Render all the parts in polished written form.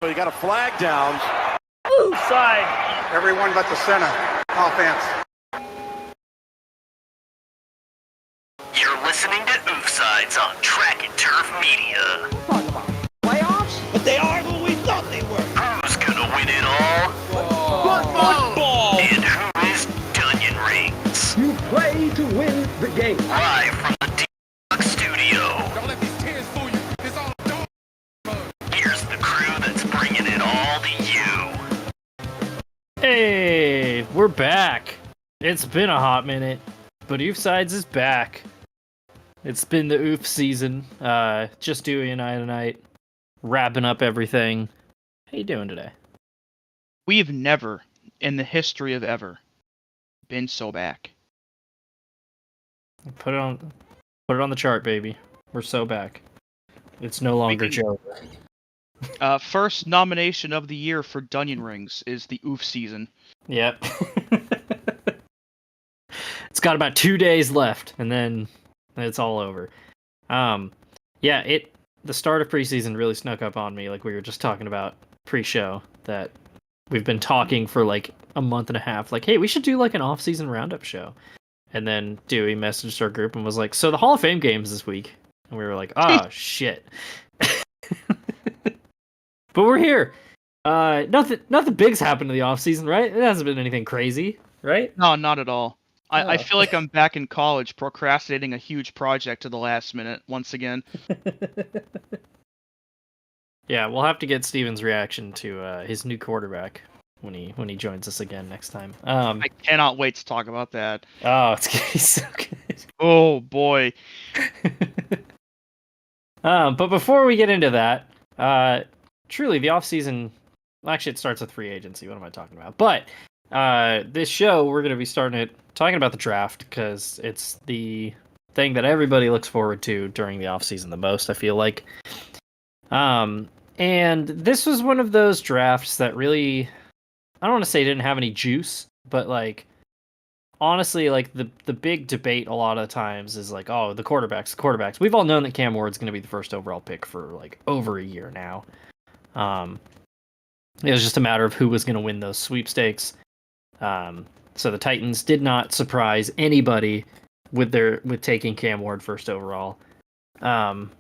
You got a flag down. Oofside. Everyone but the center. Offense. You're listening to Oofsides on Track and Turf Media. Talk about playoffs? But they are who we thought they were. Who's gonna win it all? Football. And who is Dunyan Rings? You play to win the game. Live from the D-Rock studio. Don't let these tears fool you. It's all dog. Here's the crew that's bringing it all to you. Hey, we're back. It's been a hot minute, but Oofsides is back. It's been the Oof season. Just Dewey and I tonight, wrapping up everything. How you doing today? We've never, in the history of ever, been so back. Put it on the chart, baby. We're so back. It's no longer Joe. First nomination of the year for Dunyan Rings is the Oof season. Yep. It's got about 2 days left, and then it's all over. The start of preseason really snuck up on me, like we were just talking about pre-show, that we've been talking for like a month and a half, like, hey, we should do like an off-season roundup show. And then Dewey messaged our group and was like, so the Hall of Fame game's this week. And we were like, oh, shit. But we're here. Nothing big's happened in the off-season, right? It hasn't been anything crazy, right? No, not at all. I feel like I'm back in college procrastinating a huge project to the last minute once again. Yeah, we'll have to get Steven's reaction to his new quarterback when he joins us again next time. I cannot wait to talk about that. Oh, it's gonna be so good. Oh boy. But before we get into that, truly the off-season, well, actually it starts with free agency. What am I talking about? But this show we're going to be talking about the draft, because it's the thing that everybody looks forward to during the off-season the most, I feel like. And this was one of those drafts that really, I don't want to say didn't have any juice, but like, honestly, like the big debate a lot of the times is like, oh, the quarterbacks. We've all known that Cam Ward's going to be the first overall pick for like over a year now. It was just a matter of who was going to win those sweepstakes. So the Titans did not surprise anybody with taking Cam Ward first overall.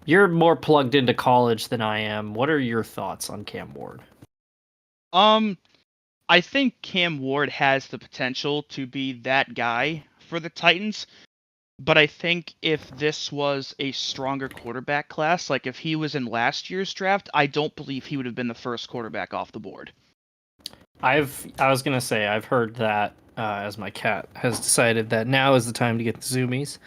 You're more plugged into college than I am. What are your thoughts on Cam Ward? I think Cam Ward has the potential to be that guy for the Titans, but I think if this was a stronger quarterback class, like if he was in last year's draft, I don't believe he would have been the first quarterback off the board. I was gonna say I've heard that as my cat has decided that now is the time to get the zoomies.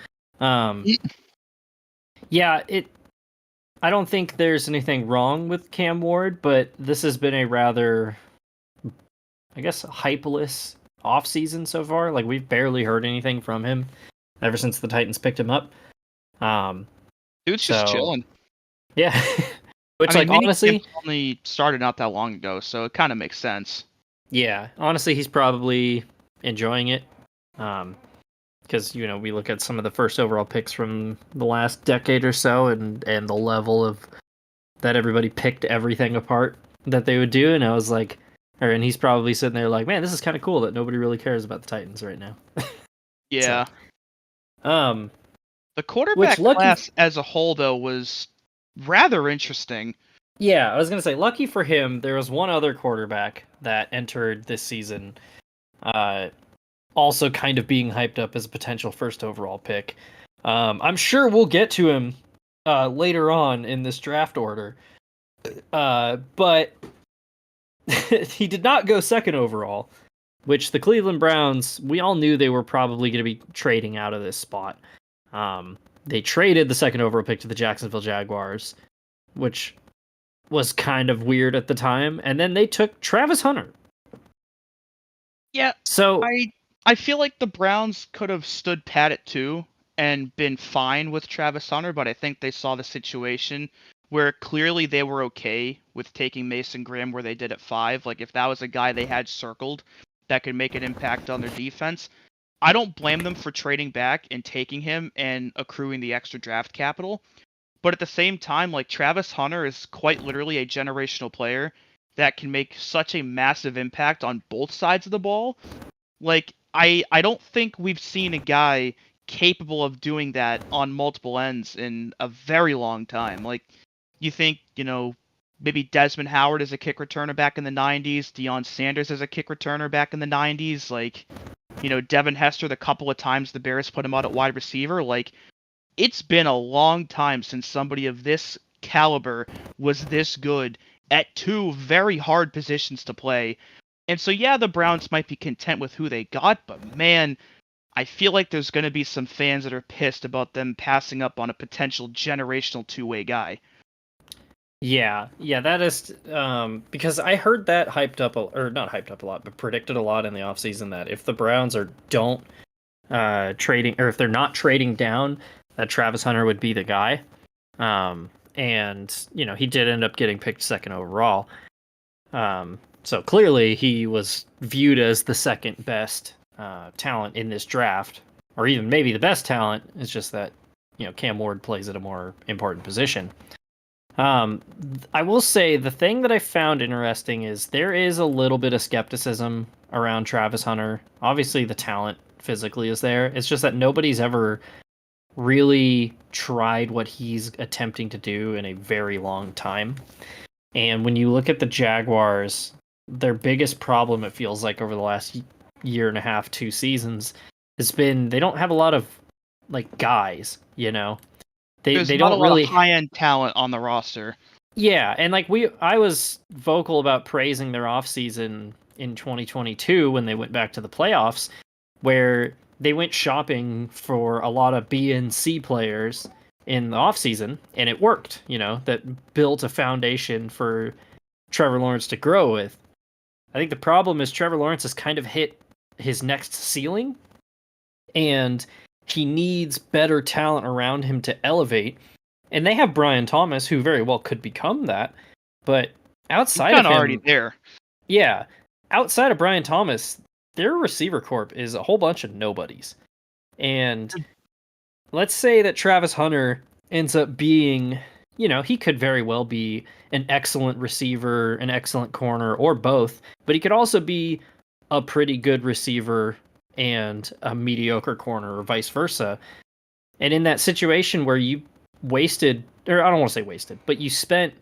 I don't think there's anything wrong with Cam Ward, but this has been a rather, I guess, hypeless offseason so far. Like, we've barely heard anything from him ever since the Titans picked him up. Dude's just chilling. Yeah. Which, honestly, only started not that long ago, so it kind of makes sense. Yeah, honestly, he's probably enjoying it. Because, we look at some of the first overall picks from the last decade or so, and the level of that everybody picked everything apart that they would do, and I was like, and he's probably sitting there like, man, this is kind of cool that nobody really cares about the Titans right now. Yeah. So, the quarterback class as a whole, though, was rather interesting. Yeah, I was going to say, lucky for him, there was one other quarterback that entered this season, also kind of being hyped up as a potential first overall pick. I'm sure we'll get to him later on in this draft order, but he did not go second overall, which the Cleveland Browns, we all knew they were probably going to be trading out of this spot. They traded the second overall pick to the Jacksonville Jaguars, which was kind of weird at the time, and then they took Travis Hunter. Yeah, so I feel like the Browns could have stood pat at 2 and been fine with Travis Hunter, but I think they saw the situation where clearly they were okay with taking Mason Graham where they did at 5. Like, if that was a guy they had circled that could make an impact on their defense, I don't blame them for trading back and taking him and accruing the extra draft capital. But at the same time, like, Travis Hunter is quite literally a generational player. that can make such a massive impact on both sides of the ball. Like, I don't think we've seen a guy capable of doing that on multiple ends in a very long time. Like, you think, maybe Desmond Howard as a kick returner back in the 90s, Deion Sanders as a kick returner back in the 90s, like, Devin Hester, the couple of times the Bears put him out at wide receiver. Like, it's been a long time since somebody of this caliber was this good at two very hard positions to play. And so, yeah, the Browns might be content with who they got, but man, I feel like there's going to be some fans that are pissed about them passing up on a potential generational two-way guy. Yeah, that is because I heard that hyped up, or not hyped up a lot, but predicted a lot in the offseason that if the Browns don't trading, or if they're not trading down, that Travis Hunter would be the guy. And he did end up getting picked second overall. So clearly he was viewed as the second best talent in this draft, or even maybe the best talent. It's just that Cam Ward plays at a more important position. I will say the thing that I found interesting is there is a little bit of skepticism around Travis Hunter. Obviously the talent physically is there. It's just that nobody's ever really tried what he's attempting to do in a very long time. And when you look at the Jaguars, their biggest problem, it feels like, over the last year and a half, 2 seasons, has been they don't have a lot of guys, There's they not don't a lot really of high-end talent on the roster. Yeah, and I was vocal about praising their offseason in 2022 when they went back to the playoffs, where they went shopping for a lot of B and C players in the offseason, and it worked, that built a foundation for Trevor Lawrence to grow with. I think the problem is Trevor Lawrence has kind of hit his next ceiling, and he needs better talent around him to elevate. And they have Brian Thomas, who very well could become that, but outside of him, already there. Yeah, outside of Brian Thomas, their receiver corp is a whole bunch of nobodies. And let's say that Travis Hunter ends up being, he could very well be an excellent receiver, an excellent corner, or both, but he could also be a pretty good receiver and a mediocre corner, or vice versa. And in that situation where you wasted, or I don't want to say wasted, but you spent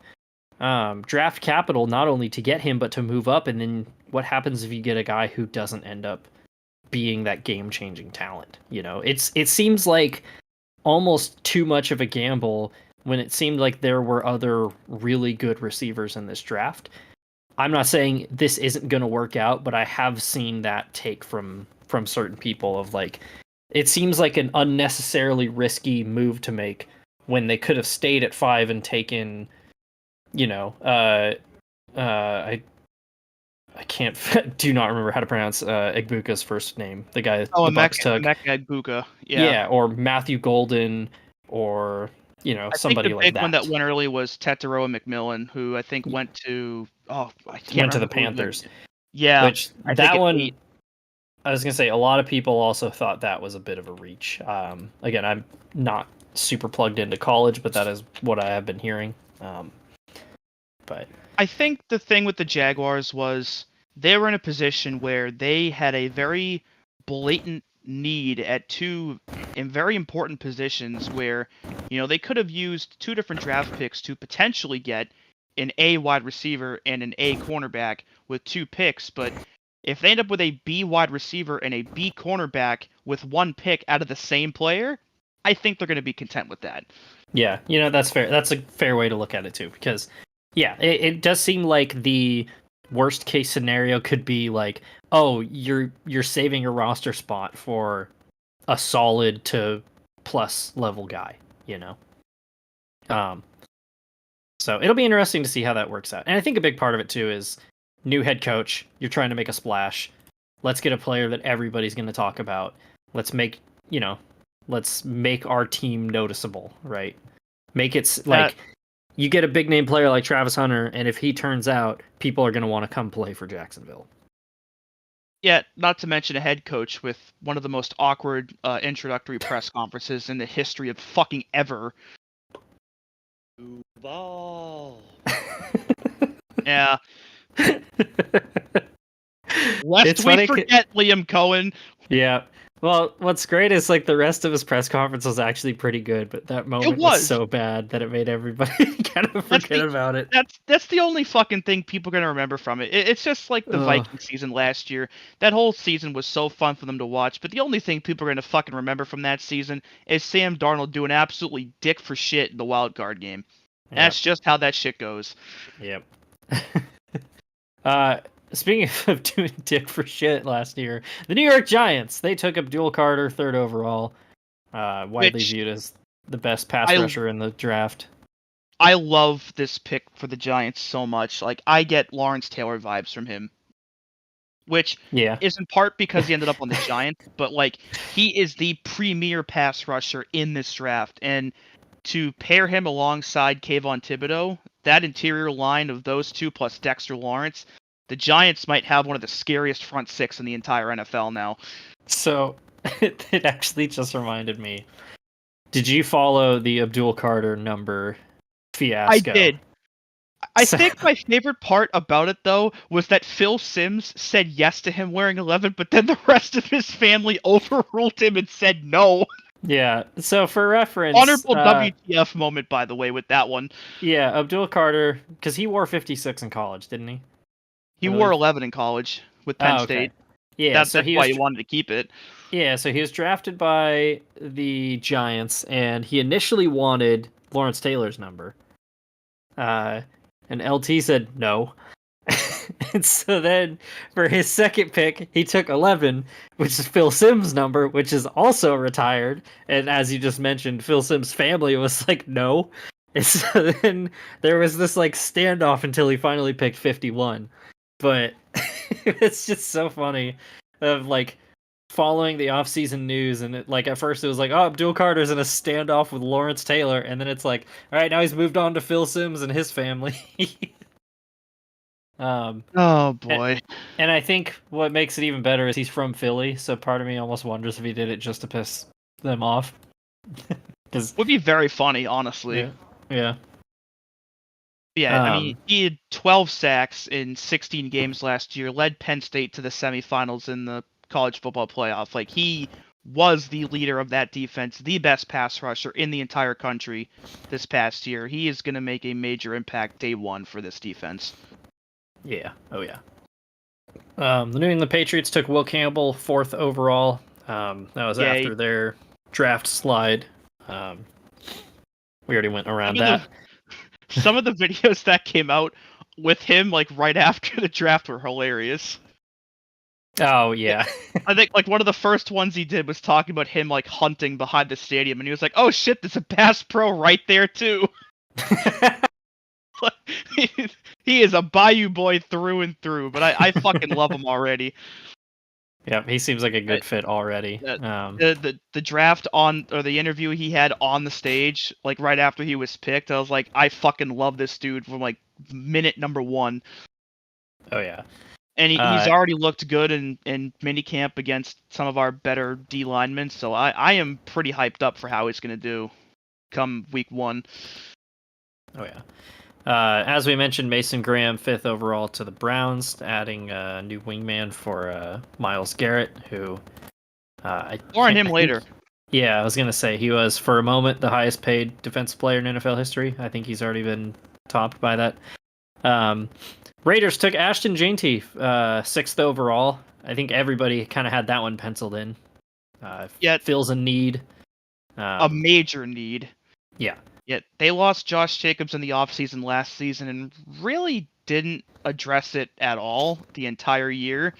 draft capital not only to get him, but to move up, and then what happens if you get a guy who doesn't end up being that game-changing talent? It seems like almost too much of a gamble when it seemed like there were other really good receivers in this draft. I'm not saying this isn't going to work out, but I have seen that take from certain people of it seems like an unnecessarily risky move to make when they could have stayed at 5 and taken, I can't do not remember how to pronounce Egbuka's first name. The guy the Bucks took. Emeka Egbuka. Yeah, or Matthew Golden, or somebody like that. The big one that went early was Tetairoa McMillan, who I think went to went to the Panthers. Yeah, which that one. I was gonna say a lot of people also thought that was a bit of a reach. Again, I'm not super plugged into college, but that is what I have been hearing. But I think the thing with the Jaguars was they were in a position where they had a very blatant need at 2 in very important positions where, they could have used 2 different draft picks to potentially get an A wide receiver and an A cornerback with 2 picks, but if they end up with a B wide receiver and a B cornerback with 1 pick out of the same player, I think they're going to be content with that. Yeah, that's fair. That's a fair way to look at it too, because it does seem like the worst case scenario could be oh, you're saving a roster spot for a solid to plus level guy, So it'll be interesting to see how that works out. And I think a big part of it too is new head coach. You're trying to make a splash. Let's get a player that everybody's going to talk about. Let's make our team noticeable, right? Make it you get a big name player like Travis Hunter, and if he turns out, people are going to want to come play for Jacksonville. Yeah, not to mention a head coach with one of the most awkward introductory press conferences in the history of fucking ever. Ball. Yeah, Lest It's we funny forget Liam Cohen. Yeah. Well, what's great is like the rest of his press conference was actually pretty good, but that moment was was. so bad that it made everybody kind of forget about it. That's the only fucking thing people are gonna remember from it. It's just like the Ugh. Viking season last year. That whole season was so fun for them to watch. But the only thing people are gonna fucking remember from that season is Sam Darnold doing absolutely dick for shit in the wild card game. Yep. That's just how that shit goes. Yep. Speaking of doing dick for shit last year, the New York Giants, they took Abdul Carter, 3rd overall, widely Which viewed as the best pass rusher in the draft. I love this pick for the Giants so much. Like, I get Lawrence Taylor vibes from him. Which Yeah. is in part because he ended up on the Giants, but like he is the premier pass rusher in this draft. And to pair him alongside Kayvon Thibodeau, that interior line of those two plus Dexter Lawrence, the Giants might have one of the scariest front six in the entire NFL now. So it actually just reminded me. Did you follow the Abdul Carter number fiasco? I did. I think my favorite part about it, though, was that Phil Simms said yes to him wearing 11, but then the rest of his family overruled him and said no. Yeah, so for reference... Honorable WTF moment, by the way, with that one. Yeah, Abdul Carter, because he wore 56 in college, didn't he? He wore 11 in college with Penn State. Yeah, that's why he wanted to keep it. Yeah, so he was drafted by the Giants, and he initially wanted Lawrence Taylor's number. And LT said no. And so then, for his second pick, he took 11, which is Phil Simms' number, which is also retired. And as you just mentioned, Phil Simms' family was like, no. And so then there was this like standoff until he finally picked 51. But it's just so funny of like following the offseason news, and it, like at first it was like, oh, Abdul Carter's in a standoff with Lawrence Taylor, and then it's like, all right, now he's moved on to Phil Simms and his family. Oh boy. And I think what makes it even better is he's from Philly, so part of me almost wonders if he did it just to piss them off. Would be very funny, honestly. Yeah. I mean, he had 12 sacks in 16 games last year, led Penn State to the semifinals in the college football playoff. Like, he was the leader of that defense, the best pass rusher in the entire country this past year. He is going to make a major impact day one for this defense. Yeah. Oh, yeah. The New England Patriots took Will Campbell 4th overall. That was after their draft slide. We already went around that. Some of the videos that came out with him, like, right after the draft were hilarious. Oh, yeah. I think, like, one of the first ones he did was talking about him, like, hunting behind the stadium, and he was like, oh shit, there's a Bass Pro right there, too. He is a Bayou boy through and through, but I fucking love him already. Yeah, he seems like a good fit already. The draft or the interview he had on the stage, like right after he was picked, I was like, I fucking love this dude from like minute number 1. Oh yeah. And he's already looked good in minicamp against some of our better D linemen, so I am pretty hyped up for how he's gonna do come week 1. Oh yeah. As we mentioned, Mason Graham 5th overall to the Browns, adding a new wingman for Myles Garrett, who more on him later. Yeah, I was gonna say he was for a moment the highest paid defensive player in NFL history. I think he's already been topped by that. Raiders took Ashton Jeanty 6th overall. I think everybody kind of had that one penciled in. Fills a need. A major need. Yeah. Yet they lost Josh Jacobs in the offseason last season and really didn't address it at all the entire year.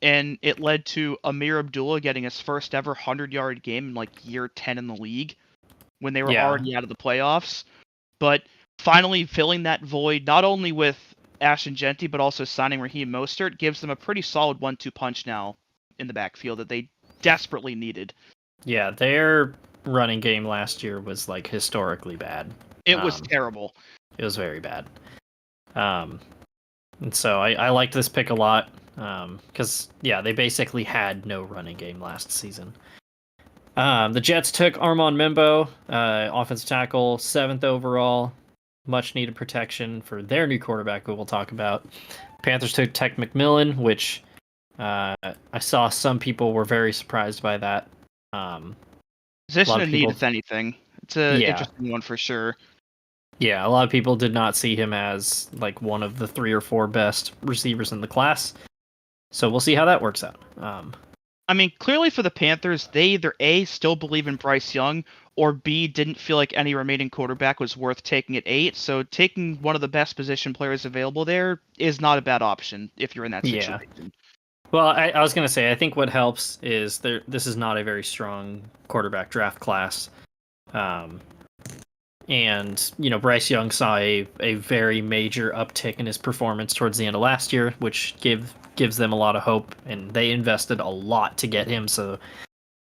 And it led to Amir Abdullah getting his first ever 100-yard game in like year 10 in the league when they were already out of the playoffs. But finally filling that void, not only with Ashton Jeanty, but also signing Raheem Mostert, gives them a pretty solid 1-2 punch now in the backfield that they desperately needed. Yeah, their running game last year was like historically bad. It was terrible. It was very bad. And so I liked this pick a lot because they basically had no running game last season. The Jets took Armand Membo, offensive tackle, 7th overall. Much needed protection for their new quarterback, who we'll talk about. Panthers took Tech McMillan, which I saw some people were very surprised by that. Position lot of of need, people- if anything. It's a Yeah. interesting one for sure. Yeah, a lot of people did not see him as like one of the 3 or 4 best receivers in the class. So we'll see how that works out. I mean, clearly for the Panthers, they either A, still believe in Bryce Young, or B, didn't feel like any remaining quarterback was worth taking at 8. So taking one of the best position players available there is not a bad option if you're in that Yeah. situation. Well, I was going to say, I think what helps is this is not a very strong quarterback draft class. And, Bryce Young saw a very major uptick in his performance towards the end of last year, which gives them a lot of hope, and they invested a lot to get him. So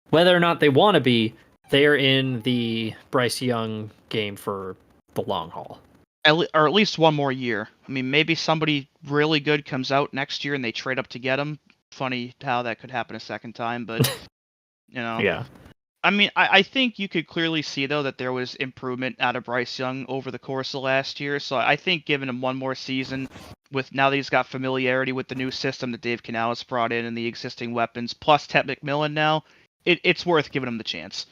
whether or not they want to be, they're in the Bryce Young game for the long haul. Or at least one more year. I mean, maybe somebody really good comes out next year and they trade up to get him. Funny how that could happen a second time, but, Yeah. I mean, I think you could clearly see, though, that there was improvement out of Bryce Young over the course of last year. So I think giving him one more season, with now that he's got familiarity with the new system that Dave Canales brought in and the existing weapons, plus Ted McMillan now, it's worth giving him the chance.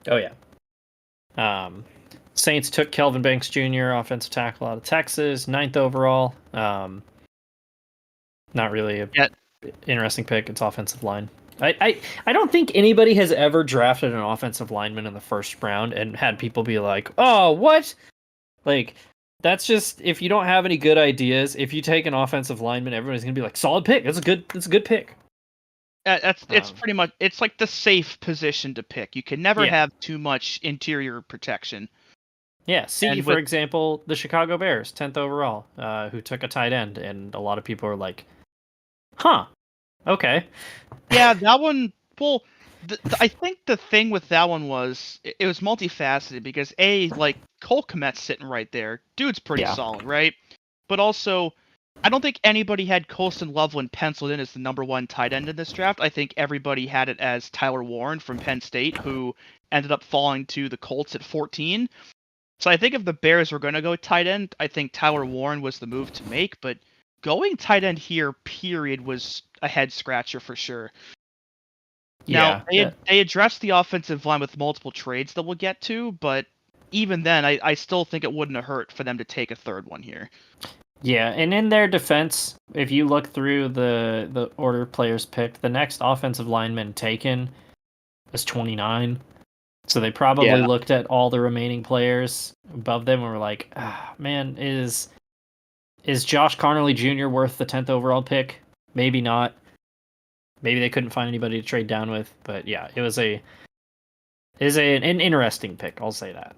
Oh, yeah. Saints took Kelvin Banks Jr., offensive tackle out of Texas, 9th overall. Not really a interesting pick. It's offensive line. I don't think anybody has ever drafted an offensive lineman in the first round and had people be like, oh, what? Like, that's just, if you don't have any good ideas, if you take an offensive lineman, everybody's going to be like, solid pick. That's a good pick. It's pretty much, it's like the safe position to pick. You can never have too much interior protection. Yeah, for example, the Chicago Bears, 10th overall, who took a tight end, and a lot of people are like, huh, okay. Yeah, that one, well, I think the thing with that one was, it was multifaceted, because like, Cole Kmet's sitting right there. Dude's pretty solid, right? But also, I don't think anybody had Colston Loveland penciled in as the number 1 tight end in this draft. I think everybody had it as Tyler Warren from Penn State, who ended up falling to the Colts at 14. So I think if the Bears were going to go tight end, I think Tyler Warren was the move to make, but going tight end here, period, was a head scratcher for sure. Now, they addressed the offensive line with multiple trades that we'll get to, but even then, I still think it wouldn't have hurt for them to take a third one here. Yeah, and in their defense, if you look through the order players picked, the next offensive lineman taken is 29. So they probably looked at all the remaining players above them and were like, man, is Josh Connerly Jr. worth the 10th overall pick? Maybe not. Maybe they couldn't find anybody to trade down with, but yeah, it was an interesting pick, I'll say that.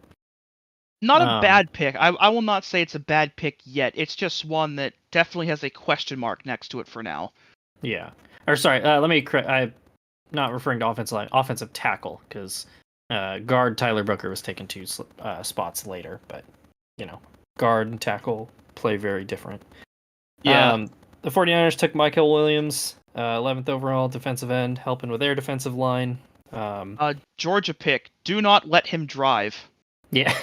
Not a bad pick. I will not say it's a bad pick yet. It's just one that definitely has a question mark next to it for now. Yeah. Or sorry, let me correct. I'm not referring to offensive line, offensive tackle, because guard Tyler Booker was taken 2 spots later, but guard and tackle play very different. Yeah. The 49ers took Michael Williams, 11th overall defensive end, helping with their defensive line. Georgia pick. Do not let him drive. Yeah.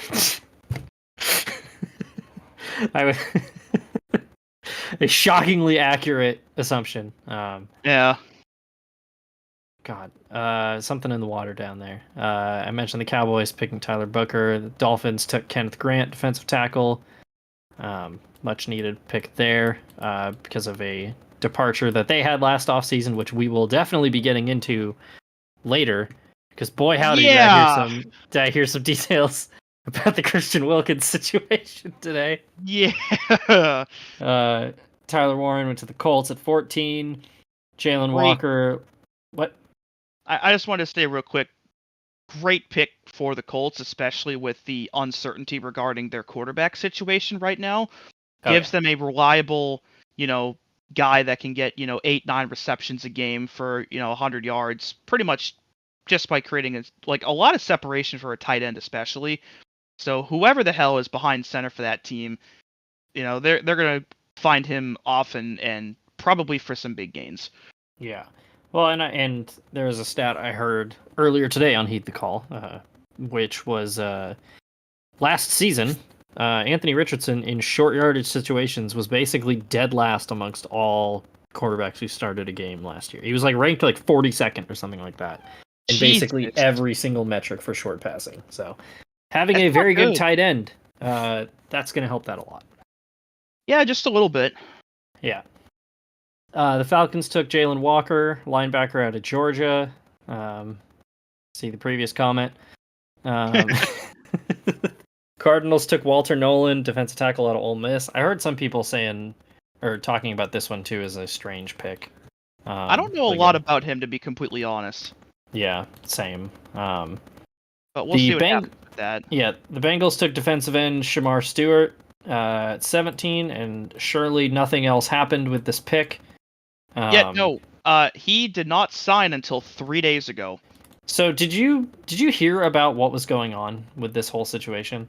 A shockingly accurate assumption. Yeah. God, something in the water down there. I mentioned the Cowboys picking Tyler Booker. The Dolphins took Kenneth Grant, defensive tackle. Much needed pick there because of a departure that they had last offseason, which we will definitely be getting into later. Because boy, howdy, did I hear some details about the Christian Wilkins situation today. Yeah. Tyler Warren went to the Colts at 14. Jalen Walker. What? I just wanted to say real quick, great pick for the Colts, especially with the uncertainty regarding their quarterback situation right now. Gives them a reliable, guy that can get, 8-9 receptions a game for, 100 yards, pretty much just by creating a lot of separation for a tight end, especially. So whoever the hell is behind center for that team, they're going to find him often and probably for some big gains. Yeah. Well, and there was a stat I heard earlier today on Heed the Call, which was last season, Anthony Richardson in short yardage situations was basically dead last amongst all quarterbacks who started a game last year. He was like ranked like 42nd or something like that in basically Jesus. every single metric for short passing. So having That's a very not good. good tight end, that's going to help that a lot. Yeah, just a little bit. Yeah. The Falcons took Jalen Walker, linebacker out of Georgia. See the previous comment. Cardinals took Walter Nolan, defensive tackle out of Ole Miss. I heard some people saying or talking about this one too as a strange pick. I don't know a lot about him, to be completely honest. Yeah, same. But we'll see what happens with that. Yeah, the Bengals took defensive end Shamar Stewart at 17, and surely nothing else happened with this pick. He did not sign until 3 days ago. So did you hear about what was going on with this whole situation?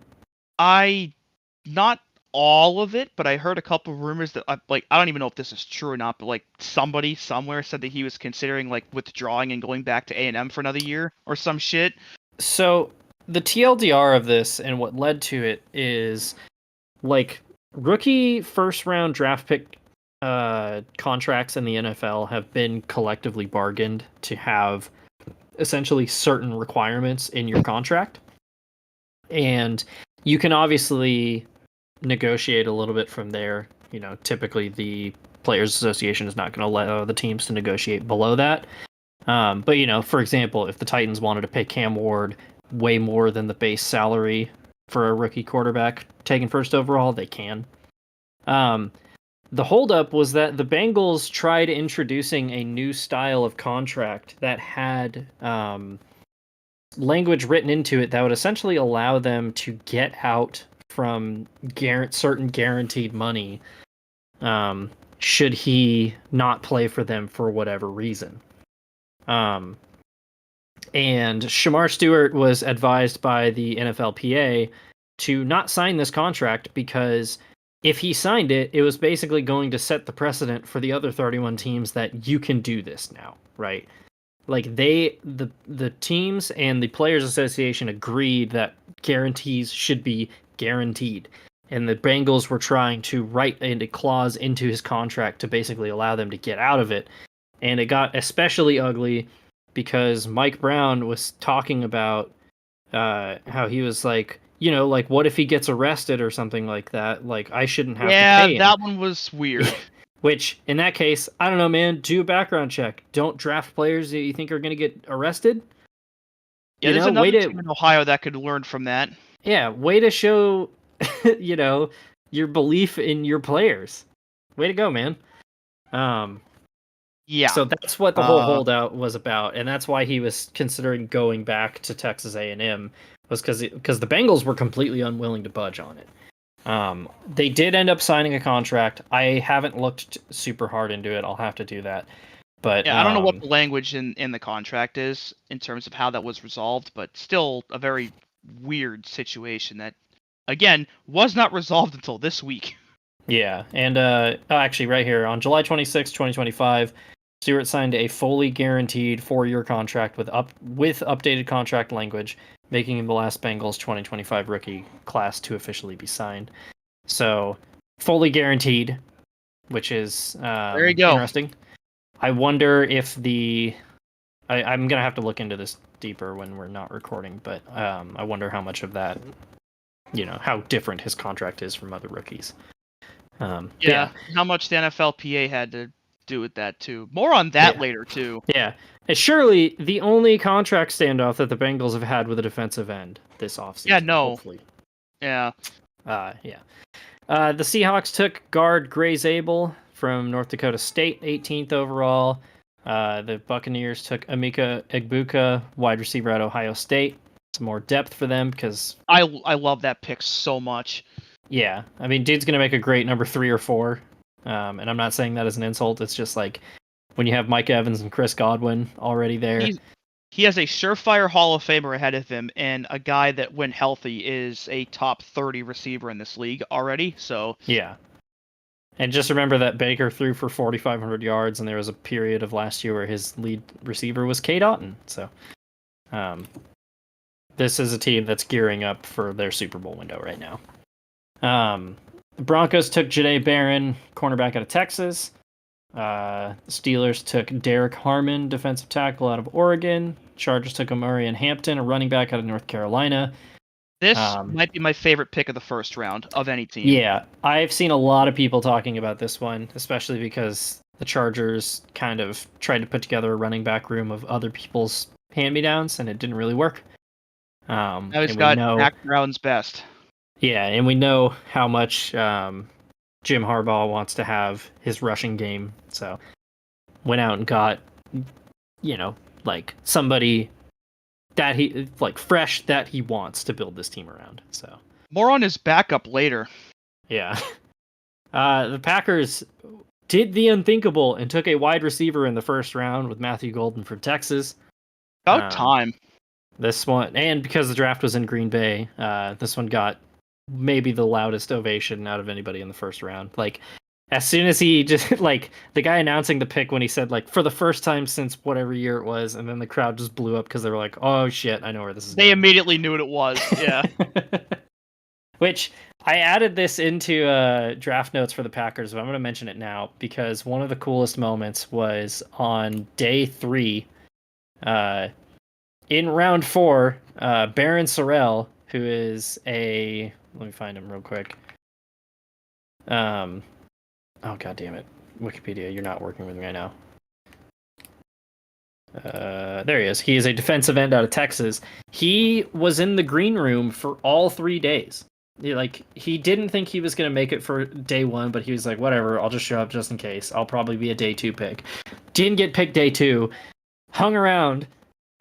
Not all of it, but I heard a couple of rumors that I don't even know if this is true or not, but like somebody somewhere said that he was considering like withdrawing and going back to A&M for another year or some shit. So the TLDR of this and what led to it is like rookie first round draft pick contracts in the NFL have been collectively bargained to have essentially certain requirements in your contract. And you can obviously negotiate a little bit from there. You know, typically the Players Association is not going to allow the teams to negotiate below that. But, you know, for example, if the Titans wanted to pay Cam Ward way more than the base salary for a rookie quarterback taken first overall, they can. The holdup was that the Bengals tried introducing a new style of contract that had language written into it that would essentially allow them to get out from certain guaranteed money should he not play for them for whatever reason. And Shamar Stewart was advised by the NFLPA to not sign this contract because if he signed it, it was basically going to set the precedent for the other 31 teams that you can do this now, right? Like the teams and the Players Association agreed that guarantees should be guaranteed. And the Bengals were trying to write a clause into his contract to basically allow them to get out of it. And it got especially ugly because Mike Brown was talking about how he was like, you know, like, what if he gets arrested or something like that? Like, I shouldn't have to pay him. Yeah, that one was weird. Which, in that case, I don't know, man. Do a background check. Don't draft players that you think are going to get arrested. Yeah, there's another team in Ohio that could learn from that. Yeah, way to show, you know, your belief in your players. Way to go, man. Yeah. So that's what the whole holdout was about, and that's why he was considering going back to Texas A&M, was because the Bengals were completely unwilling to budge on it. They did end up signing a contract. I haven't looked super hard into it. I'll have to do that. But yeah, I don't know what the language in the contract is in terms of how that was resolved, but still a very weird situation that, again, was not resolved until this week. Yeah, and actually right here, on July 26, 2025, Stewart signed a fully guaranteed 4-year contract with updated contract language, making him the last Bengals 2025 rookie class to officially be signed. So, fully guaranteed, which is there you go. Interesting. I wonder if I'm going to have to look into this deeper when we're not recording, but I wonder how much of that, you know, how different his contract is from other rookies. Yeah, how much the NFLPA had to do with that too. More on that later too. Yeah, it's surely the only contract standoff that the Bengals have had with a defensive end this offseason. Yeah, no. Hopefully. Yeah. The Seahawks took guard Gray Zabel from North Dakota State, 18th overall. The Buccaneers took Emeka Egbuka, wide receiver at Ohio State. Some more depth for them because I love that pick so much. Yeah, I mean, dude's gonna make a great number 3 or 4. And I'm not saying that as an insult. It's just like when you have Mike Evans and Chris Godwin already there. He has a surefire Hall of Famer ahead of him, and a guy that, when healthy, is a top 30 receiver in this league already. So yeah, and just remember that Baker threw for 4,500 yards, and there was a period of last year where his lead receiver was Cade Otton. So, this is a team that's gearing up for their Super Bowl window right now. The Broncos took Jahdae Barron, cornerback out of Texas. Steelers took Derek Harmon, defensive tackle out of Oregon. Chargers took Amarian Hampton, a running back out of North Carolina. This might be my favorite pick of the first round of any team. Yeah, I've seen a lot of people talking about this one, especially because the Chargers kind of tried to put together a running back room of other people's hand-me-downs, and it didn't really work. Now he's got Mac Brown's best. Yeah, and we know how much Jim Harbaugh wants to have his rushing game, so went out and got, somebody that he fresh that he wants to build this team around. So more on his backup later. Yeah, the Packers did the unthinkable and took a wide receiver in the first round with Matthew Golden from Texas. About time. This one, and because the draft was in Green Bay, this one got maybe the loudest ovation out of anybody in the first round. As soon as he just the guy announcing the pick when he said for the first time since whatever year it was, and then the crowd just blew up because they were like, oh shit, I know where this is going. They immediately knew what it was. Yeah. Which I added this into draft notes for the Packers, but I'm going to mention it now because one of the coolest moments was on day 3 in round 4, Baron Sorrell, who is let me find him real quick. Oh, god damn it. Wikipedia, you're not working with me right now. There he is. He is a defensive end out of Texas. He was in the green room for all 3 days. He didn't think he was going to make it for day 1, but he was like, whatever, I'll just show up just in case. I'll probably be a day 2 pick. Didn't get picked day 2. Hung around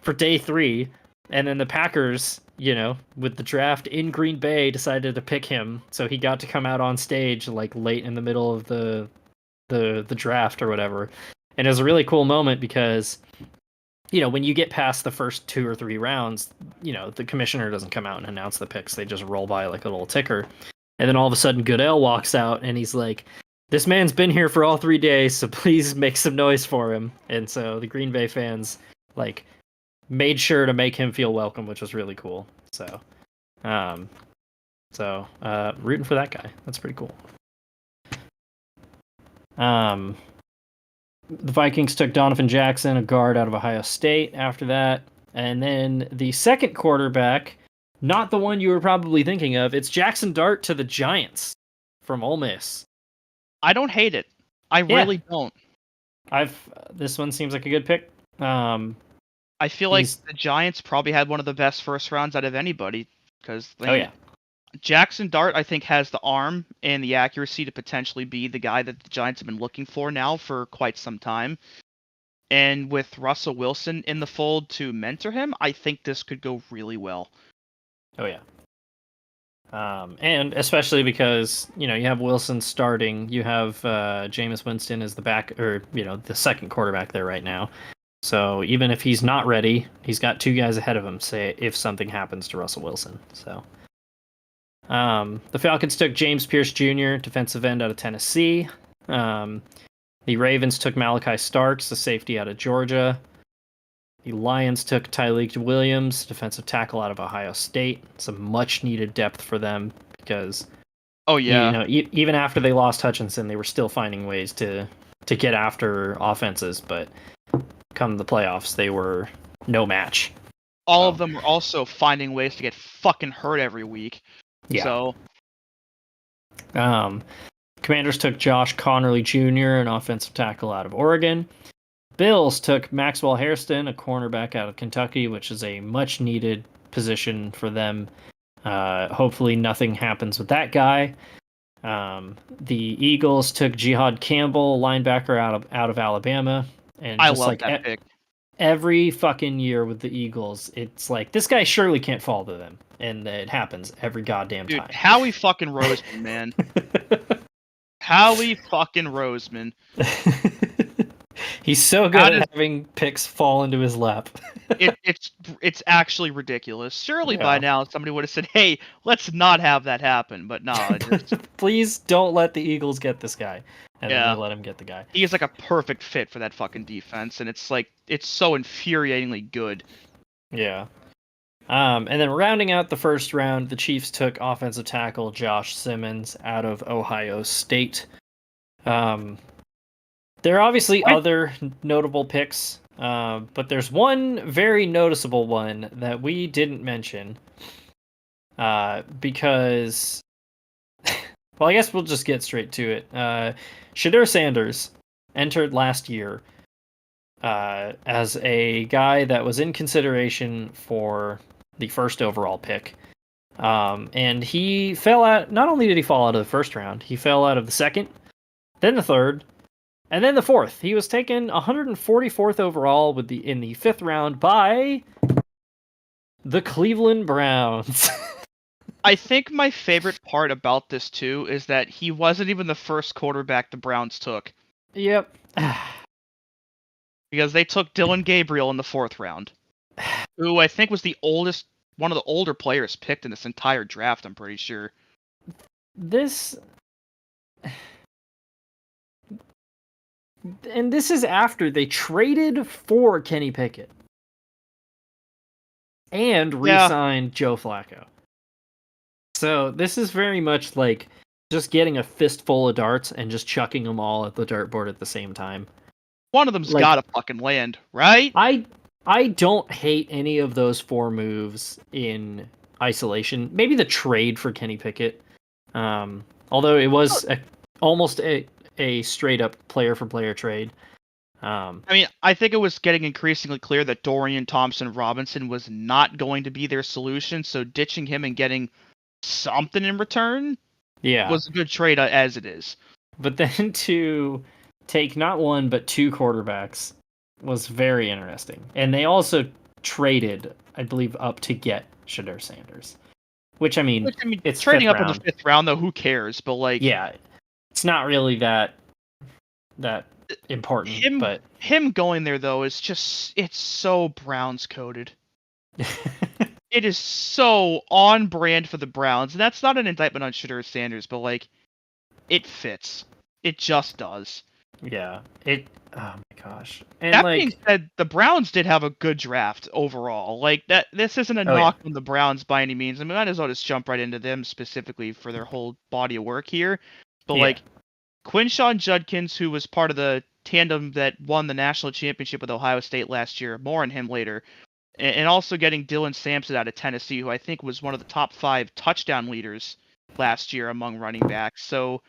for day 3. And then the Packers, with the draft in Green Bay, decided to pick him, so he got to come out on stage late in the middle of the draft or whatever. And it was a really cool moment because, when you get past the first 2 or 3 rounds, the commissioner doesn't come out and announce the picks; they just roll by like a little ticker. And then all of a sudden, Goodell walks out and he's like, "This man's been here for all 3 days, so please make some noise for him." And so the Green Bay fans made sure to make him feel welcome, which was really cool. So, rooting for that guy. That's pretty cool. The Vikings took Donovan Jackson, a guard out of Ohio State, after that. And then the second quarterback, not the one you were probably thinking of, it's Jackson Dart to the Giants from Ole Miss. I don't hate it. I really don't. This one seems like a good pick. I feel like the Giants probably had one of the best first rounds out of anybody because Jackson Dart, I think, has the arm and the accuracy to potentially be the guy that the Giants have been looking for now for quite some time. And with Russell Wilson in the fold to mentor him, I think this could go really well. Oh, yeah. And especially because, you have Wilson starting, you have Jameis Winston as the back, or, the second quarterback there right now. So even if he's not ready, he's got 2 guys ahead of him, say, if something happens to Russell Wilson. So the Falcons took James Pierce Jr., defensive end out of Tennessee. The Ravens took Malachi Starks, the safety out of Georgia. The Lions took Tyleik Williams, defensive tackle out of Ohio State. Some much-needed depth for them because, even after they lost Hutchinson, they were still finding ways to get after offenses, but come the playoffs, they were no match. All of them were also finding ways to get fucking hurt every week. Yeah. So, Commanders took Josh Connerly Jr., an offensive tackle out of Oregon. Bills took Maxwell Hairston, a cornerback out of Kentucky, which is a much-needed position for them. Hopefully nothing happens with that guy. The Eagles took Jihad Campbell, linebacker out of Alabama. And I love that pick. Every fucking year with the Eagles, it's like, this guy surely can't fall to them. And it happens every goddamn time. Dude, Howie fucking Roseman, man. Howie fucking Roseman. He's so good at having picks fall into his lap. It's actually ridiculous. Surely by now somebody would have said, "Hey, let's not have that happen." But no, please don't let the Eagles get this guy. And then they let him get the guy. He is like a perfect fit for that fucking defense, and it's so infuriatingly good. Yeah. And then rounding out the first round, the Chiefs took offensive tackle Josh Simmons out of Ohio State. There are obviously other notable picks, but there's one very noticeable one that we didn't mention because, well, I guess we'll just get straight to it. Shedeur Sanders entered last year as a guy that was in consideration for the first overall pick. And he fell out, not only did he fall out of the first round, he fell out of the second, then the third, and then the fourth. He was taken 144th overall in the fifth round by the Cleveland Browns. I think my favorite part about this too is that he wasn't even the first quarterback the Browns took. Yep. Because they took Dylan Gabriel in the fourth round, who I think was one of the older players picked in this entire draft, I'm pretty sure. This is after they traded for Kenny Pickett and re-signed Joe Flacco. So this is very much like just getting a fistful of darts and just chucking them all at the dartboard at the same time. One of them's gotta fucking land, right? I don't hate any of those four moves in isolation. Maybe the trade for Kenny Pickett, although it was almost a straight up player for player trade. I mean, I think it was getting increasingly clear that Dorian Thompson-Robinson was not going to be their solution, so ditching him and getting something in return was a good trade as it is. But then to take not one but two quarterbacks was very interesting. And they also traded, I believe, up to get Shedeur Sanders. Which I mean it's trading up in the fifth round though, who cares? But like, yeah, it's not really that important. But him going there though is it's so Browns coded. It is so on brand for the Browns, and that's not an indictment on Shedeur Sanders, but like, it fits. It just does. Yeah. Oh my gosh. And that being said, the Browns did have a good draft overall. Like that, this isn't a knock on the Browns by any means. I mean, might as well just jump right into them specifically for their whole body of work here. But like, Quinshawn Judkins, who was part of the tandem that won the national championship with Ohio State last year, more on him later. And also getting Dylan Sampson out of Tennessee, who I think was one of the top 5 touchdown leaders last year among running backs. So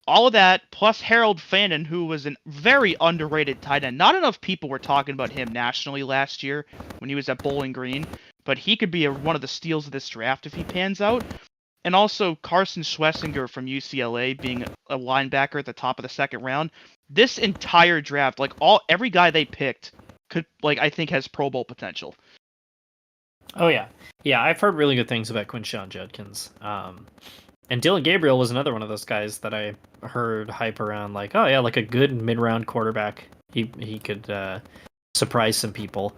all of that, plus Harold Fannin, who was a very underrated tight end. Not enough people were talking about him nationally last year when he was at Bowling Green, but he could be one of the steals of this draft if he pans out. And also Carson Schlesinger from UCLA being a linebacker at the top of the second round. This entire draft, like every guy they picked, I think has Pro Bowl potential. Oh yeah. Yeah, I've heard really good things about Quinshawn Judkins. And Dylan Gabriel was another one of those guys that I heard hype around, like, oh yeah, like a good mid-round quarterback. He could surprise some people.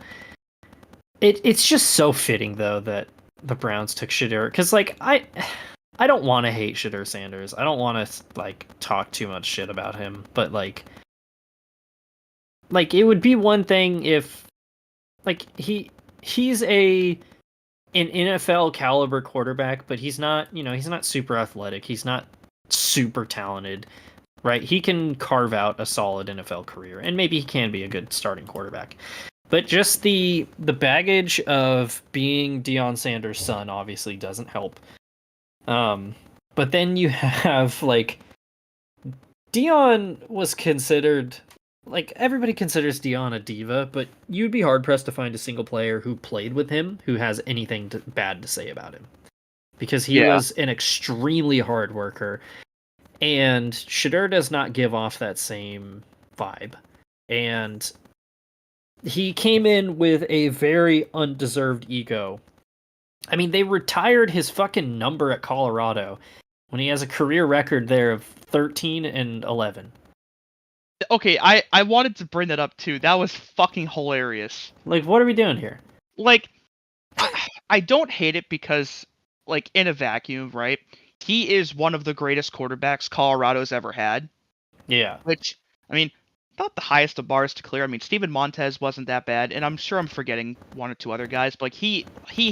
It's just so fitting though that the Browns took Shedeur, because like I don't want to hate Shedeur Sanders. I don't want to like talk too much shit about him, but like it would be one thing if like he's an NFL caliber quarterback, but he's not super athletic. He's not super talented, right? He can carve out a solid NFL career, and maybe he can be a good starting quarterback. But just the baggage of being Deion Sanders' son obviously doesn't help. But then you have like Deion was considered, like, everybody considers Deion a diva, but you'd be hard-pressed to find a single player who played with him who has anything bad to say about him. Because he was an extremely hard worker, and Shedeur does not give off that same vibe. And he came in with a very undeserved ego. I mean, they retired his fucking number at Colorado when he has a career record there of 13-11. Okay, I wanted to bring that up too. That was fucking hilarious. Like, what are we doing here? Like, I don't hate it because, like, in a vacuum, right? He is one of the greatest quarterbacks Colorado's ever had. Yeah. Which, I mean, not the highest of bars to clear. I mean, Steven Montez wasn't that bad, and I'm sure I'm forgetting one or two other guys, but like he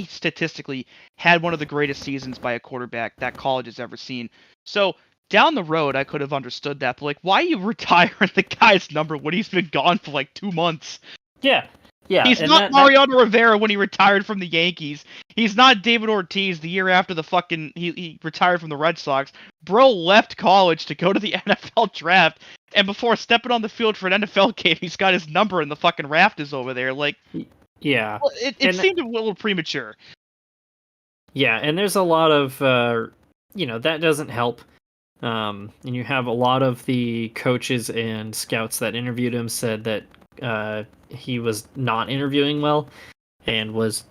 statistically had one of the greatest seasons by a quarterback that college has ever seen. So down the road, I could have understood that, but like, why you retiring the guy's number when he's been gone for like 2 months? Yeah. Yeah. He's and not Mariano Rivera when he retired from the Yankees. He's not David Ortiz the year after the fucking he retired from the Red Sox. Bro left college to go to the NFL draft, and before stepping on the field for an NFL game, he's got his number in the fucking rafters over there. Like, yeah. well, it seemed a little premature. Yeah, and there's a lot of that doesn't help. And you have a lot of the coaches and scouts that interviewed him said that he was not interviewing well and was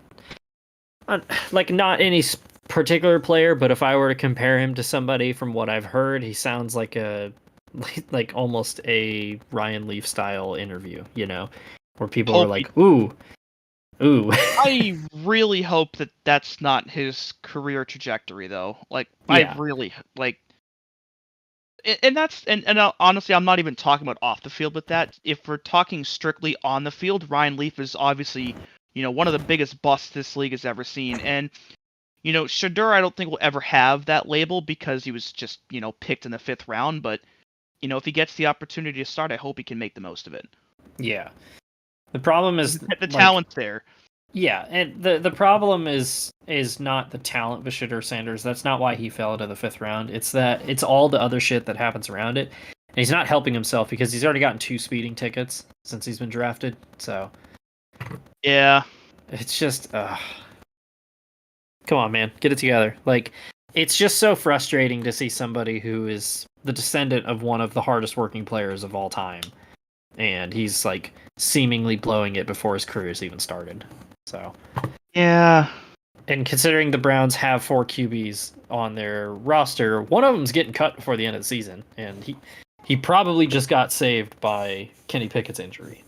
like not any particular player, but if I were to compare him to somebody from what I've heard, he sounds like like almost a Ryan Leaf style interview, where people are like, ooh. I really hope that that's not his career trajectory, though. Like, yeah. I really like. And that's honestly, I'm not even talking about off the field with that. If we're talking strictly on the field, Ryan Leaf is obviously, one of the biggest busts this league has ever seen. And, Shedeur, I don't think will ever have that label because he was just, picked in the 5th round. But, if he gets the opportunity to start, I hope he can make the most of it. Yeah. The problem is the talent's there. Yeah, and the problem is not the talent with Shedeur Sanders. That's not why he fell to the 5th round. It's that it's all the other shit that happens around it. And he's not helping himself because he's already gotten 2 speeding tickets since he's been drafted. So yeah, it's just come on, man, get it together. Like, it's just so frustrating to see somebody who is the descendant of one of the hardest working players of all time, and he's like seemingly blowing it before his career's even started. So, yeah. And considering the Browns have 4 QBs on their roster, one of them's getting cut before the end of the season, and he probably just got saved by Kenny Pickett's injury.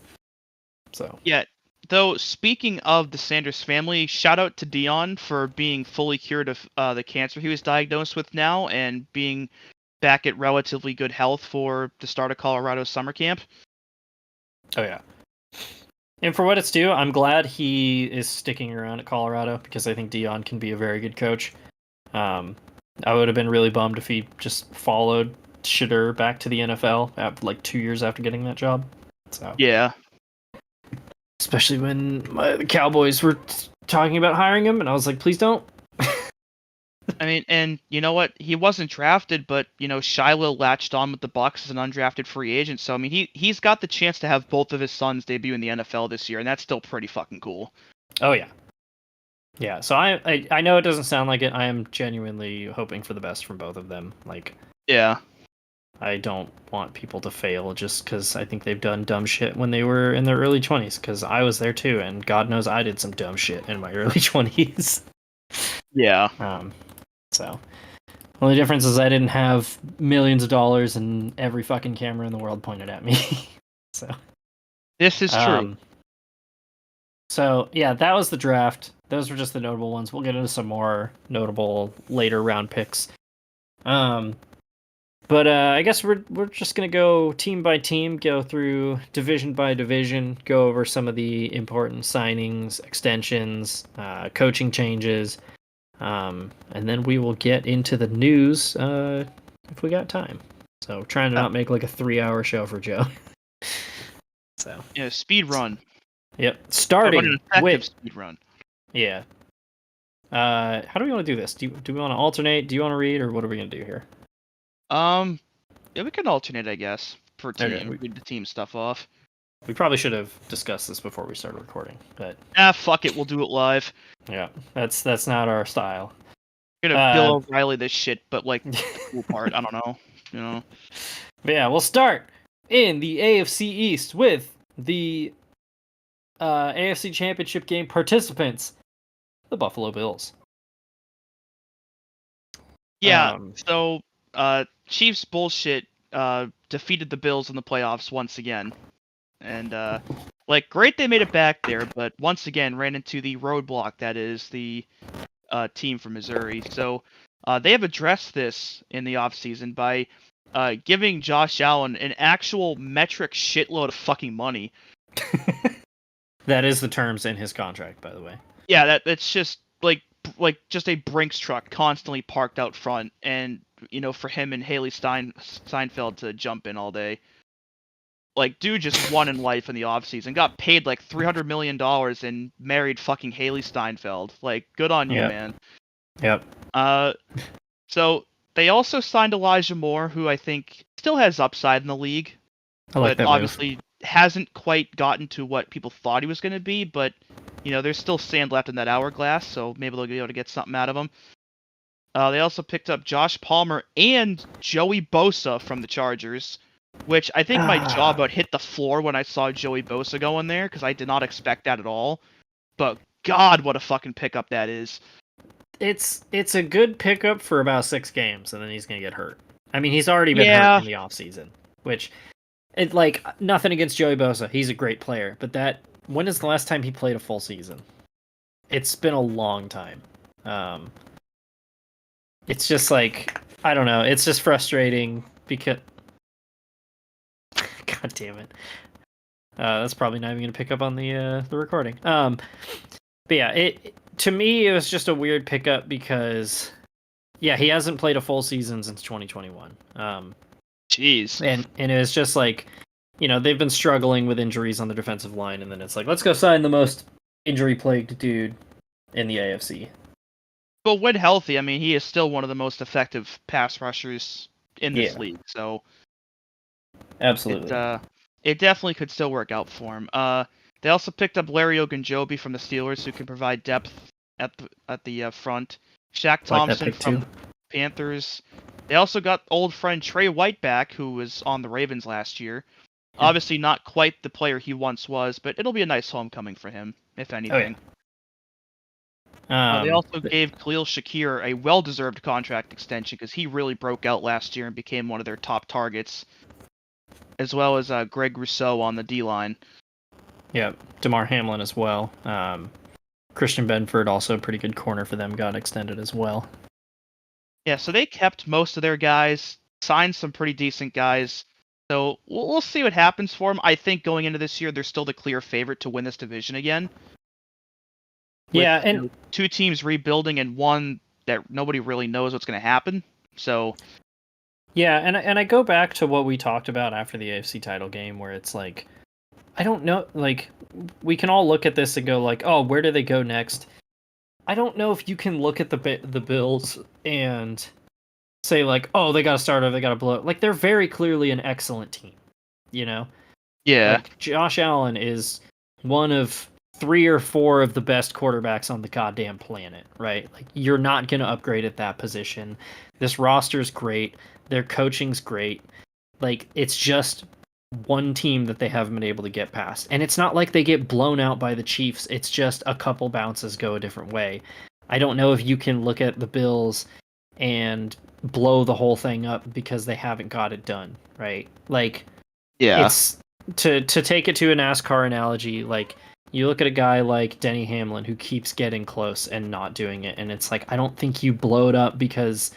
So yeah. Though, speaking of the Sanders family, shout out to Dion for being fully cured of the cancer he was diagnosed with now and being back at relatively good health for the start of Colorado summer camp. Oh yeah. And for what it's due, I'm glad he is sticking around at Colorado because I think Dion can be a very good coach. I would have been really bummed if he just followed Shedeur back to the NFL after like 2 years after getting that job. So yeah, especially when the Cowboys were talking about hiring him, and I was like, please don't. I mean, and you know what? He wasn't drafted, but Shiloh latched on with the Bucs as an undrafted free agent. So I mean, he's got the chance to have both of his sons debut in the NFL this year, and that's still pretty fucking cool. Oh yeah, yeah. So I know it doesn't sound like it. I am genuinely hoping for the best from both of them. Like, yeah, I don't want people to fail just because I think they've done dumb shit when they were in their early 20s. Because I was there too, and God knows I did some dumb shit in my early 20s. Yeah. So, only difference is I didn't have millions of dollars and every fucking camera in the world pointed at me. So, this is true. So, yeah, that was the draft. Those were just the notable ones. We'll get into some more notable later round picks. But I guess we're just gonna go team by team, go through division by division, go over some of the important signings, extensions, coaching changes. And then we will get into the news if we got time. So trying to not make like a 3-hour show for Joe. So yeah, speed run. Yep, starting with speed run. Yeah. How do we want to do this? Do we want to alternate? Do you want to read, or what are we gonna do here? Yeah, we can alternate, I guess, for team. Okay, read the team stuff off. We probably should have discussed this before we started recording, but fuck it, we'll do it live. yeah, that's not our style. We're gonna Bill O'Reilly this shit, but like the cool part, I don't know, But yeah, we'll start in the AFC East with the AFC Championship game participants, the Buffalo Bills. Yeah, so Chiefs bullshit defeated the Bills in the playoffs once again. And great they made it back there, but once again ran into the roadblock that is the team from Missouri. So they have addressed this in the offseason by giving Josh Allen an actual metric shitload of fucking money. That is the terms in his contract, by the way. Yeah, that's just like just a Brinks truck constantly parked out front, and for him and Haley Steinfeld to jump in all day. Like, dude just won in life in the offseason, got paid like $300 million and married fucking Haley Steinfeld. Like, good on you, man. Yep. So they also signed Elijah Moore, who I think still has upside in the league, I like but that obviously hasn't quite gotten to what people thought he was going to be. But there's still sand left in that hourglass, so maybe they'll be able to get something out of him. They also picked up Josh Palmer and Joey Bosa from the Chargers, which I think my jaw about hit the floor when I saw Joey Bosa go in there, because I did not expect that at all. But God, what a fucking pickup that is. It's a good pickup for about 6 games, and then he's going to get hurt. I mean, he's already been hurt in the offseason, which, nothing against Joey Bosa. He's a great player, but when is the last time he played a full season? It's been a long time. It's just I don't know. It's just frustrating because... God damn it. That's probably not even going to pick up on the recording. But yeah, to me, it was just a weird pickup because, he hasn't played a full season since 2021. Jeez. And it was just they've been struggling with injuries on the defensive line, and then it's let's go sign the most injury-plagued dude in the AFC. But when healthy, I mean, he is still one of the most effective pass rushers in this league, so... Absolutely. It definitely could still work out for him. They also picked up Larry Ogunjobi from the Steelers, who can provide depth at the front. Shaq Thompson from the Panthers. They also got old friend Trey White back, who was on the Ravens last year. Obviously not quite the player he once was, but it'll be a nice homecoming for him, if anything. They also gave Khalil Shakir a well-deserved contract extension because he really broke out last year and became one of their top targets, as well as Greg Rousseau on the D-line. Yeah, DeMar Hamlin as well. Christian Benford, also a pretty good corner for them, got extended as well. Yeah, so they kept most of their guys, signed some pretty decent guys. So we'll see what happens for them. I think going into this year, they're still the clear favorite to win this division again. Yeah, and 2 teams rebuilding and one that nobody really knows what's going to happen. So... Yeah, and I go back to what we talked about after the AFC title game, where it's I don't know, we can all look at this and go oh, where do they go next? I don't know if you can look at the Bills and say oh, they got to start over, they got to blow. They're very clearly an excellent team, Yeah. Josh Allen is one of 3 or 4 of the best quarterbacks on the goddamn planet, right? You're not going to upgrade at that position. This roster's great. Their coaching's great. It's just one team that they haven't been able to get past. And it's not like they get blown out by the Chiefs. It's just a couple bounces go a different way. I don't know if you can look at the Bills and blow the whole thing up because they haven't got it done, right? It's to take it to a NASCAR analogy, you look at a guy like Denny Hamlin who keeps getting close and not doing it, and it's I don't think you blow it up because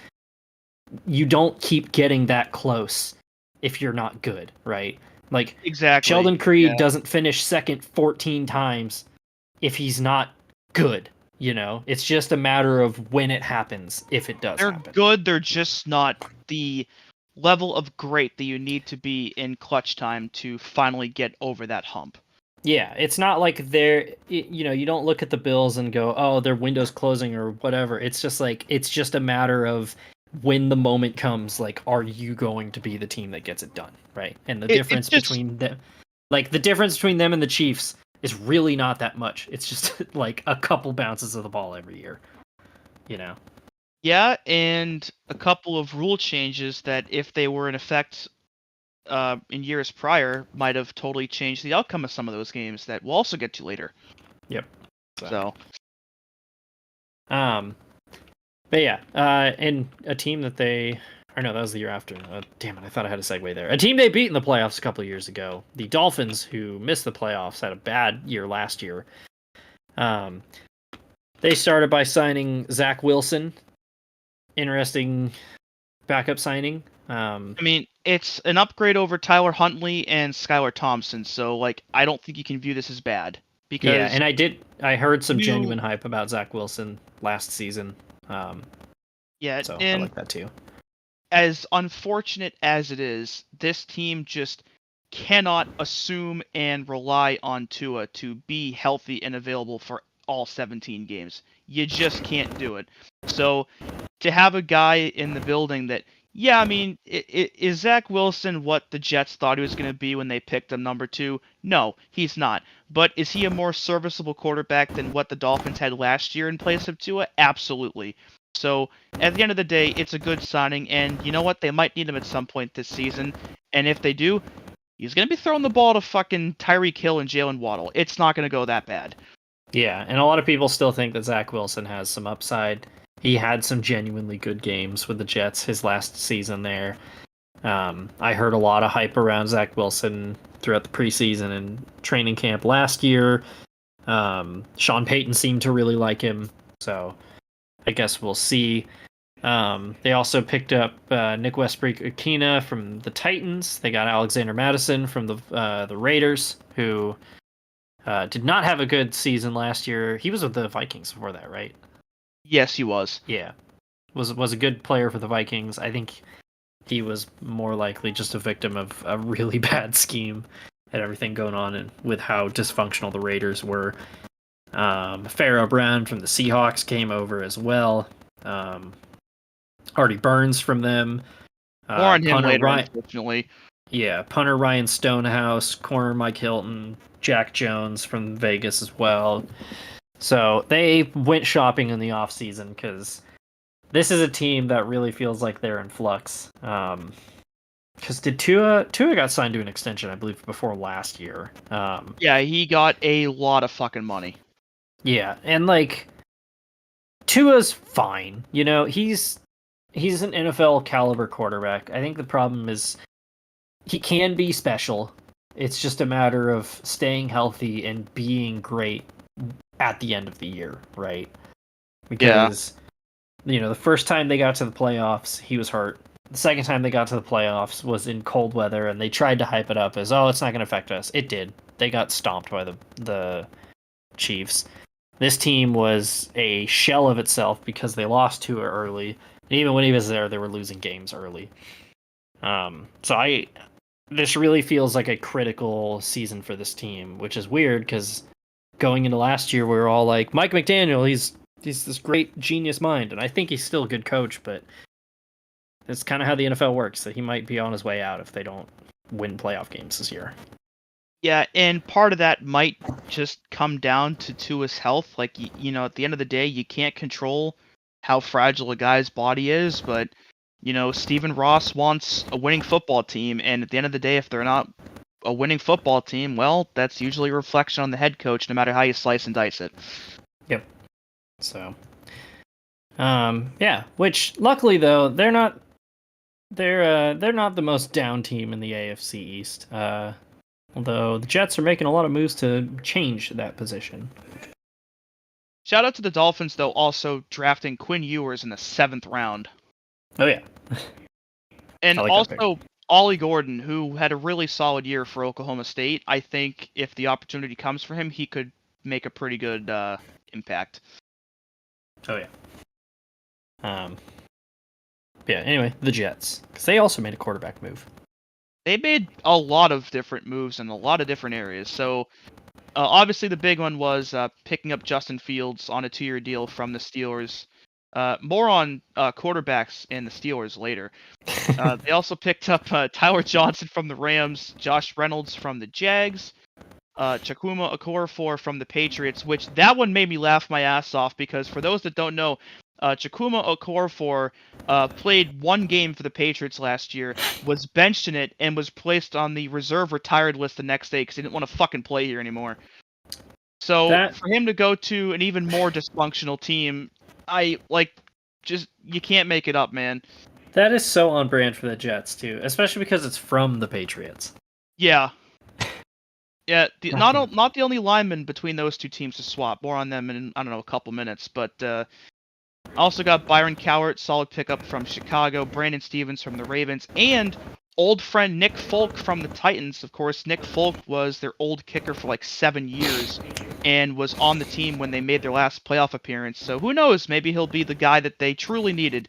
you don't keep getting that close if you're not good, right? Exactly. Sheldon Creed doesn't finish second 14 times if he's not good, It's just a matter of when it happens, if it does happen. They're good, they're just not the level of great that you need to be in clutch time to finally get over that hump. Yeah, it's not you don't look at the Bills and go, oh, their window's closing or whatever. It's just it's just a matter of when the moment comes, are you going to be the team that gets it done, right? And the difference between them, the difference between them and the Chiefs is really not that much. It's just a couple bounces of the ball every year, Yeah, and a couple of rule changes that, if they were in effect in years prior, might have totally changed the outcome of some of those games that we'll also get to later. Yep. So. But yeah, and a team that that was the year after. Damn it, I thought I had a segue there. A team they beat in the playoffs a couple of years ago. The Dolphins, who missed the playoffs, had a bad year last year. They started by signing Zach Wilson. Interesting backup signing. Um, I mean, it's an upgrade over Tyler Huntley and Skylar Thompson, so like I don't think you can view this as bad yeah, because and I heard some you- genuine hype about Zach Wilson last season. yeah, So I and like that too. as unfortunate as it is, this team just cannot assume and rely on Tua to be healthy and available for all 17 games. You just can't do it. So to have a guy in the building that, yeah, I mean, is Zach Wilson what the Jets thought he was going to be when they picked him number 2? No, he's not. But is he a more serviceable quarterback than what the Dolphins had last year in place of Tua? Absolutely. So at the end of the day, it's a good signing, and you know what? They might need him at some point this season, and if they do, he's going to be throwing the ball to fucking Tyreek Hill and Jalen Waddle. It's not going to go that bad. Yeah, and a lot of people still think that Zach Wilson has some upside. He had some genuinely good games with the Jets his last season there. I heard a lot of hype around Zach Wilson throughout the preseason and training camp last year. Sean Payton seemed to really like him, so I guess we'll see. They also picked up Nick Westbrook-Akina from the Titans. They got Alexander Madison from the Raiders, who did not have a good season last year. He was with the Vikings before that, right? Yes, he was. Yeah, was a good player for the Vikings. I think he was more likely just a victim of a really bad scheme and everything going on, and with how dysfunctional the Raiders were. Pharaoh Brown from the Seahawks came over as well. Artie Burns from them. More on him later, Ryan, unfortunately. yeah, punter Ryan Stonehouse, corner Mike Hilton, Jack Jones from Vegas as well. So they went shopping in the offseason because this is a team that really feels like they're in flux. Because Tua got signed to an extension, I believe, before last year. Yeah, he got a lot of fucking money. Yeah, and like Tua's fine. You know, he's an NFL caliber quarterback. I think the problem is he can be special. It's just a matter of staying healthy and being great at the end of the year, right? Because you know, the first time they got to the playoffs, he was hurt. The second time they got to the playoffs was in cold weather, and they tried to hype it up as, oh, it's not going to affect us. It did. They got stomped by the Chiefs. This team was a shell of itself because they lost Tua early. And even when he was there, they were losing games early. This really feels like a critical season for this team, which is weird because going into last year, we were all like, Mike McDaniel, he's this great genius mind, and I think he's still a good coach, but that's kind of how the NFL works, that he might be on his way out if they don't win playoff games this year. Yeah, and part of that might just come down to Tua's health. Like, you know, at the end of the day, you can't control how fragile a guy's body is, but, you know, Stephen Ross wants a winning football team, and at the end of the day, if they're not a winning football team, well, that's usually a reflection on the head coach, no matter how you slice and dice it. Yep. So, yeah. Which, luckily, though, they're not the most down team in the AFC East. Although the Jets are making a lot of moves to change that position. Shout out to the Dolphins, though, also drafting Quinn Ewers in the 7th round. Oh, yeah. And I like also Ollie Gordon, who had a really solid year for Oklahoma State. I think if the opportunity comes for him, he could make a pretty good impact. Oh, yeah. Yeah, anyway, the Jets. Because they also made a quarterback move. They made a lot of different moves in a lot of different areas. So, obviously, the big one was picking up Justin Fields on a 2-year deal from the Steelers. More on quarterbacks and the Steelers later. They also picked up Tyler Johnson from the Rams, Josh Reynolds from the Jags, Chukwuma Okorafor from the Patriots, which that one made me laugh my ass off because for those that don't know, Chukwuma Okorafor played one game for the Patriots last year, was benched in it, and was placed on the reserve retired list the next day because he didn't want to fucking play here anymore. So for him to go to an even more dysfunctional team, you can't make it up, man. That is so on brand for the Jets, too. Especially because it's from the Patriots. Yeah. Yeah, not the only lineman between those two teams to swap. More on them in, I don't know, a couple minutes. But Also got Byron Cowart, solid pickup from Chicago, Brandon Stevens from the Ravens, and old friend Nick Folk from the Titans. Of course, Nick Folk was their old kicker for like 7 years and was on the team when they made their last playoff appearance. So who knows? Maybe he'll be the guy that they truly needed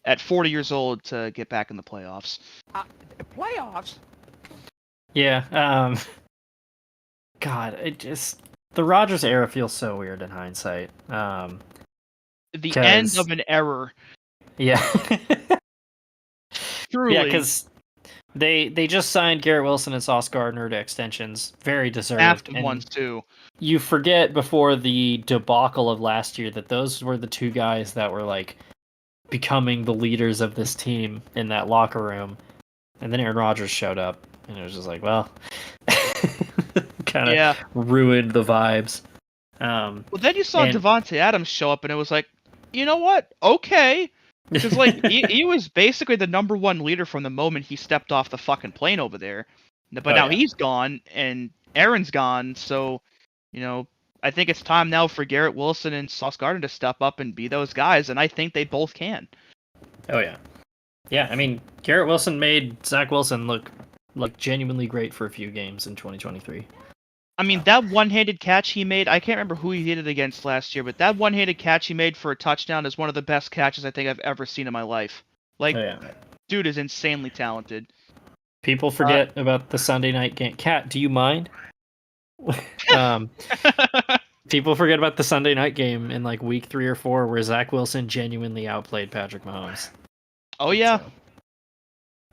at 40 years old to get back in the playoffs. Playoffs? Yeah. God, it just the Rodgers era feels so weird in hindsight. The end of an era. Yeah. Truly. Yeah, because they just signed Garrett Wilson and Sauce Gardner to extensions, very deserved. Massive and ones too. You forget before the debacle of last year that those were the two guys that were like becoming the leaders of this team in that locker room, and then Aaron Rodgers showed up, and it was just like, well, kind of ruined the vibes. Well, then you saw Devontae Adams show up, and it was like, you know what? Okay. Because, like, he was basically the number one leader from the moment he stepped off the fucking plane over there. But now he's gone, and Aaron's gone, so, you know, I think it's time now for Garrett Wilson and Sauce Gardner to step up and be those guys, and I think they both can. Oh, yeah. Yeah, I mean, Garrett Wilson made Zach Wilson look genuinely great for a few games in 2023. I mean, that one-handed catch he made, I can't remember who he did it against last year, but that one-handed catch he made for a touchdown is one of the best catches I think I've ever seen in my life. Like, dude is insanely talented. People forget about the Sunday night game. Kat, do you mind? People forget about the Sunday night game in like week 3 or 4 where Zach Wilson genuinely outplayed Patrick Mahomes. Oh, yeah.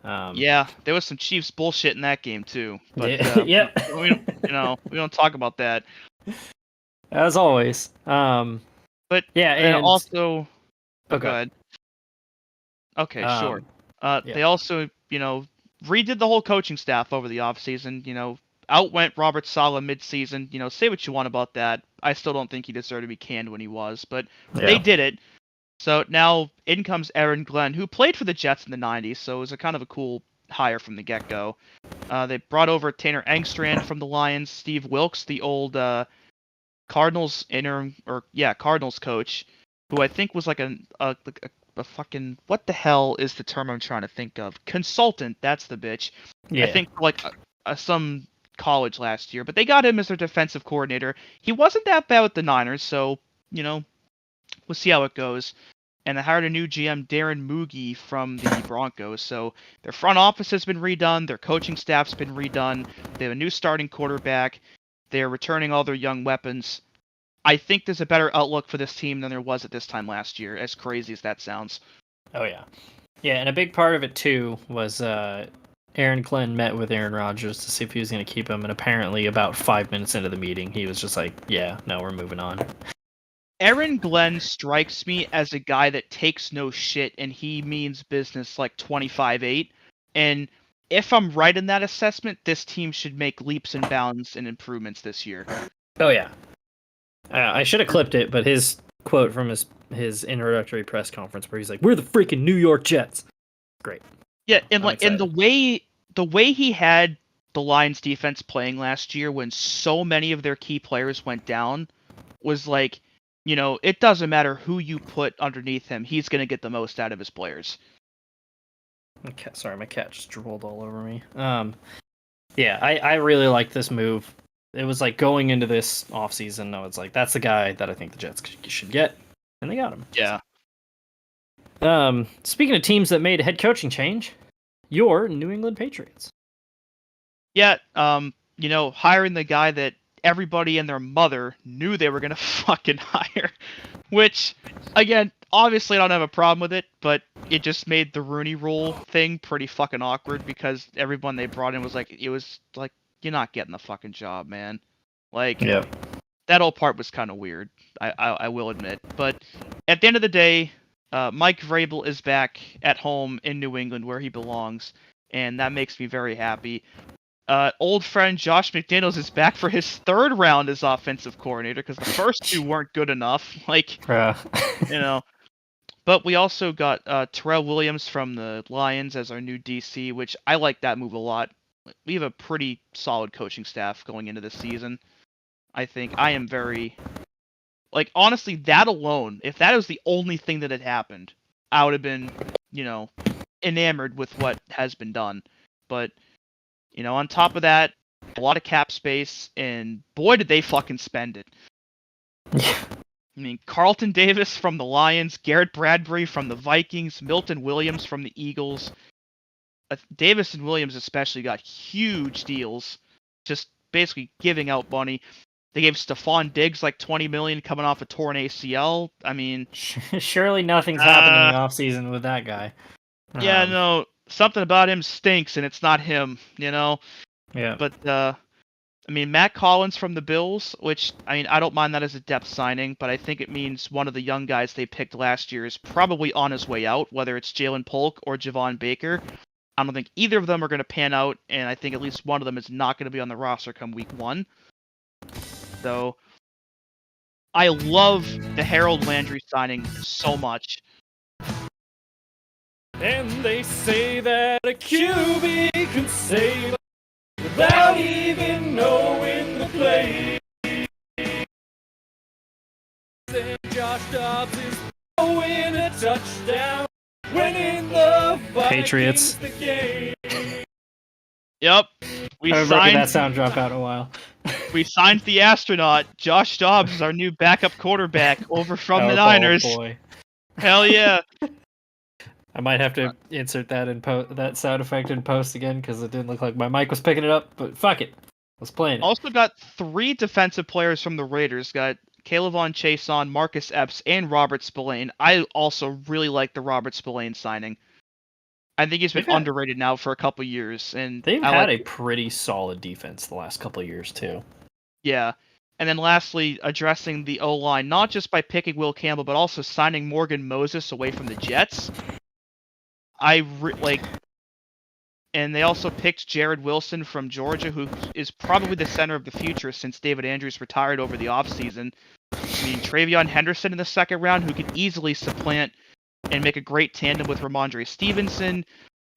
So, yeah, there was some Chiefs bullshit in that game too. But we don't talk about that. As always. But yeah, and also go ahead. Okay, sure. They also, redid the whole coaching staff over the offseason. Out went Robert Saleh mid-season. Say what you want about that. I still don't think he deserved to be canned when he was, but they did it. So now in comes Aaron Glenn, who played for the Jets in the 90s, so it was a kind of a cool hire from the get-go. They brought over Tanner Engstrand from the Lions, Steve Wilkes, the old Cardinals Cardinals coach, who I think was like a fucking, what the hell is the term I'm trying to think of? Consultant, that's the bitch. Yeah. I think like some college last year, but they got him as their defensive coordinator. He wasn't that bad with the Niners, so, we'll see how it goes. And they hired a new GM, Darren Moogie, from the Broncos. So their front office has been redone. Their coaching staff's been redone. They have a new starting quarterback. They're returning all their young weapons. I think there's a better outlook for this team than there was at this time last year, as crazy as that sounds. Oh, yeah. Yeah, and a big part of it, too, was Aaron Glenn met with Aaron Rodgers to see if he was going to keep him. And apparently about 5 minutes into the meeting, he was just like, yeah, no, we're moving on. Aaron Glenn strikes me as a guy that takes no shit, and he means business like 25-8. And if I'm right in that assessment, this team should make leaps and bounds and improvements this year. Oh, yeah. I should have clipped it, but his quote from his introductory press conference where he's like, "We're the freaking New York Jets." Great. Yeah, and the way he had the Lions defense playing last year when so many of their key players went down was like, it doesn't matter who you put underneath him, he's going to get the most out of his players. Okay, sorry, my cat just drooled all over me. Yeah, I really like this move. It was like going into this offseason, I was like, that's the guy that I think the Jets should get, and they got him. Yeah. Speaking of teams that made a head coaching change, your New England Patriots. Yeah, hiring the guy that everybody and their mother knew they were going to fucking hire, which, again, obviously I don't have a problem with it, but it just made the Rooney Rule thing pretty fucking awkward because everyone they brought in was like, you're not getting the fucking job, man. Like, that whole part was kind of weird, I will admit. But at the end of the day, Mike Vrabel is back at home in New England where he belongs, and that makes me very happy. Old friend Josh McDaniels is back for his third round as offensive coordinator because the first two weren't good enough. But we also got Terrell Williams from the Lions as our new DC, which I like that move a lot. We have a pretty solid coaching staff going into this season. I think I am very Like, honestly, that alone, if that was the only thing that had happened, I would have been, enamored with what has been done. But, on top of that, a lot of cap space, and boy, did they fucking spend it. I mean, Carlton Davis from the Lions, Garrett Bradbury from the Vikings, Milton Williams from the Eagles. Davis and Williams especially got huge deals, just basically giving out money. They gave Stephon Diggs like $20 million coming off a torn ACL. I mean, surely nothing's happened in the offseason with that guy. Yeah, no, something about him stinks, and it's not him, Yeah. But I mean, Matt Collins from the Bills, which I don't mind that as a depth signing, but I think it means one of the young guys they picked last year is probably on his way out, whether it's Jalen Polk or Javon Baker. I don't think either of them are going to pan out, and I think at least one of them is not going to be on the roster come week 1. So, I love the Harold Landry signing so much. And they say that a QB can save without even knowing the play. And Josh Dobbs is throwing a touchdown, winning the Patriots. The game. Yep. We I haven't broken signed that sound drop out in a while. We signed the astronaut. Josh Dobbs is our new backup quarterback over from the Niners. Oh boy. Hell yeah. I might have to insert that in that sound effect in post again because it didn't look like my mic was picking it up. But fuck it, let's play it. Also got 3 defensive players from the Raiders. Got Calevon Chason, Marcus Epps, and Robert Spillane. I also really like the Robert Spillane signing. I think he's been underrated now for a couple years, and they've had a pretty solid defense the last couple of years too. Yeah. And then lastly, addressing the O-line, not just by picking Will Campbell, but also signing Morgan Moses away from the Jets. And they also picked Jared Wilson from Georgia, who is probably the center of the future since David Andrews retired over the offseason. I mean, Travion Henderson in the second round, who could easily supplant and make a great tandem with Ramondre Stevenson.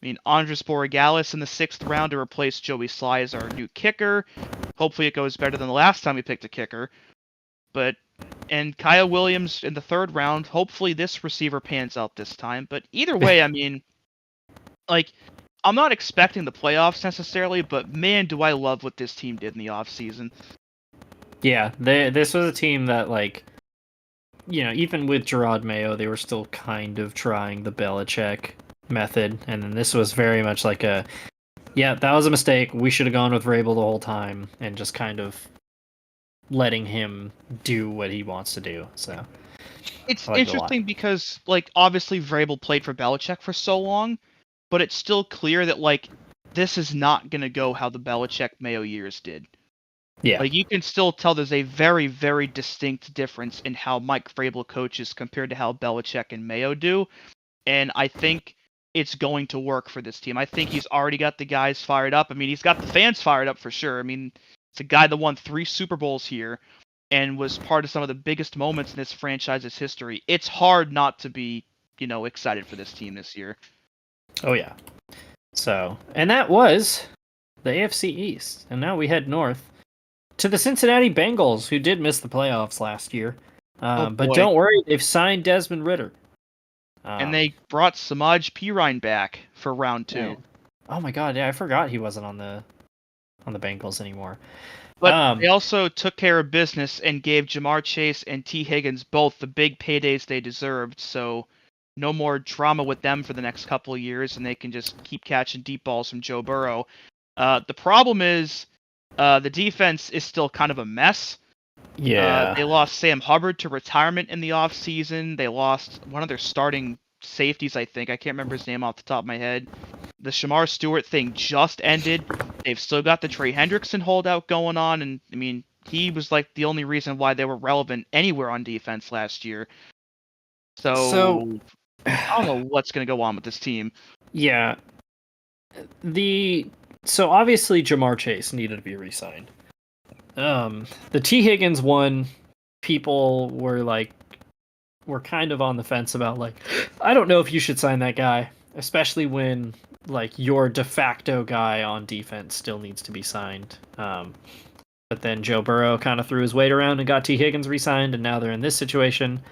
I mean, Andres Borregales in the 6th round to replace Joey Sly as our new kicker. Hopefully it goes better than the last time we picked a kicker. And Kyle Williams in the 3rd round. Hopefully this receiver pans out this time. But either way, I mean, I'm not expecting the playoffs necessarily, but man, do I love what this team did in the offseason. Yeah, this was a team that, even with Gerard Mayo, they were still kind of trying the Belichick method. And then this was very much like that was a mistake. We should have gone with Vrabel the whole time and just kind of letting him do what he wants to do. So it's interesting because, obviously Vrabel played for Belichick for so long, but it's still clear that, this is not going to go how the Belichick-Mayo years did. Yeah. You can still tell there's a very, very distinct difference in how Mike Vrabel coaches compared to how Belichick and Mayo do. And I think it's going to work for this team. I think he's already got the guys fired up. I mean, he's got the fans fired up for sure. I mean, it's a guy that won 3 Super Bowls here and was part of some of the biggest moments in this franchise's history. It's hard not to be, excited for this team this year. Oh, yeah. So, and that was the AFC East. And now we head north to the Cincinnati Bengals, who did miss the playoffs last year. But don't worry, they've signed Desmond Ridder. And they brought Samaj Pirine back for round 2. Yeah. Oh my god, yeah, I forgot he wasn't on the Bengals anymore. But they also took care of business and gave Jamar Chase and T. Higgins both the big paydays they deserved, so no more drama with them for the next couple of years, and they can just keep catching deep balls from Joe Burrow. The problem is the defense is still kind of a mess. Yeah. They lost Sam Hubbard to retirement in the offseason. They lost one of their starting safeties, I think. I can't remember his name off the top of my head. The Shamar Stewart thing just ended. They've still got the Trey Hendrickson holdout going on, and I mean, he was the only reason why they were relevant anywhere on defense last year. So I don't know what's going to go on with this team. Yeah. So obviously Jamar Chase needed to be re-signed. The T. Higgins one, people were kind of on the fence about I don't know if you should sign that guy, especially when your de facto guy on defense still needs to be signed. But then Joe Burrow kind of threw his weight around and got T. Higgins re-signed, and now they're in this situation.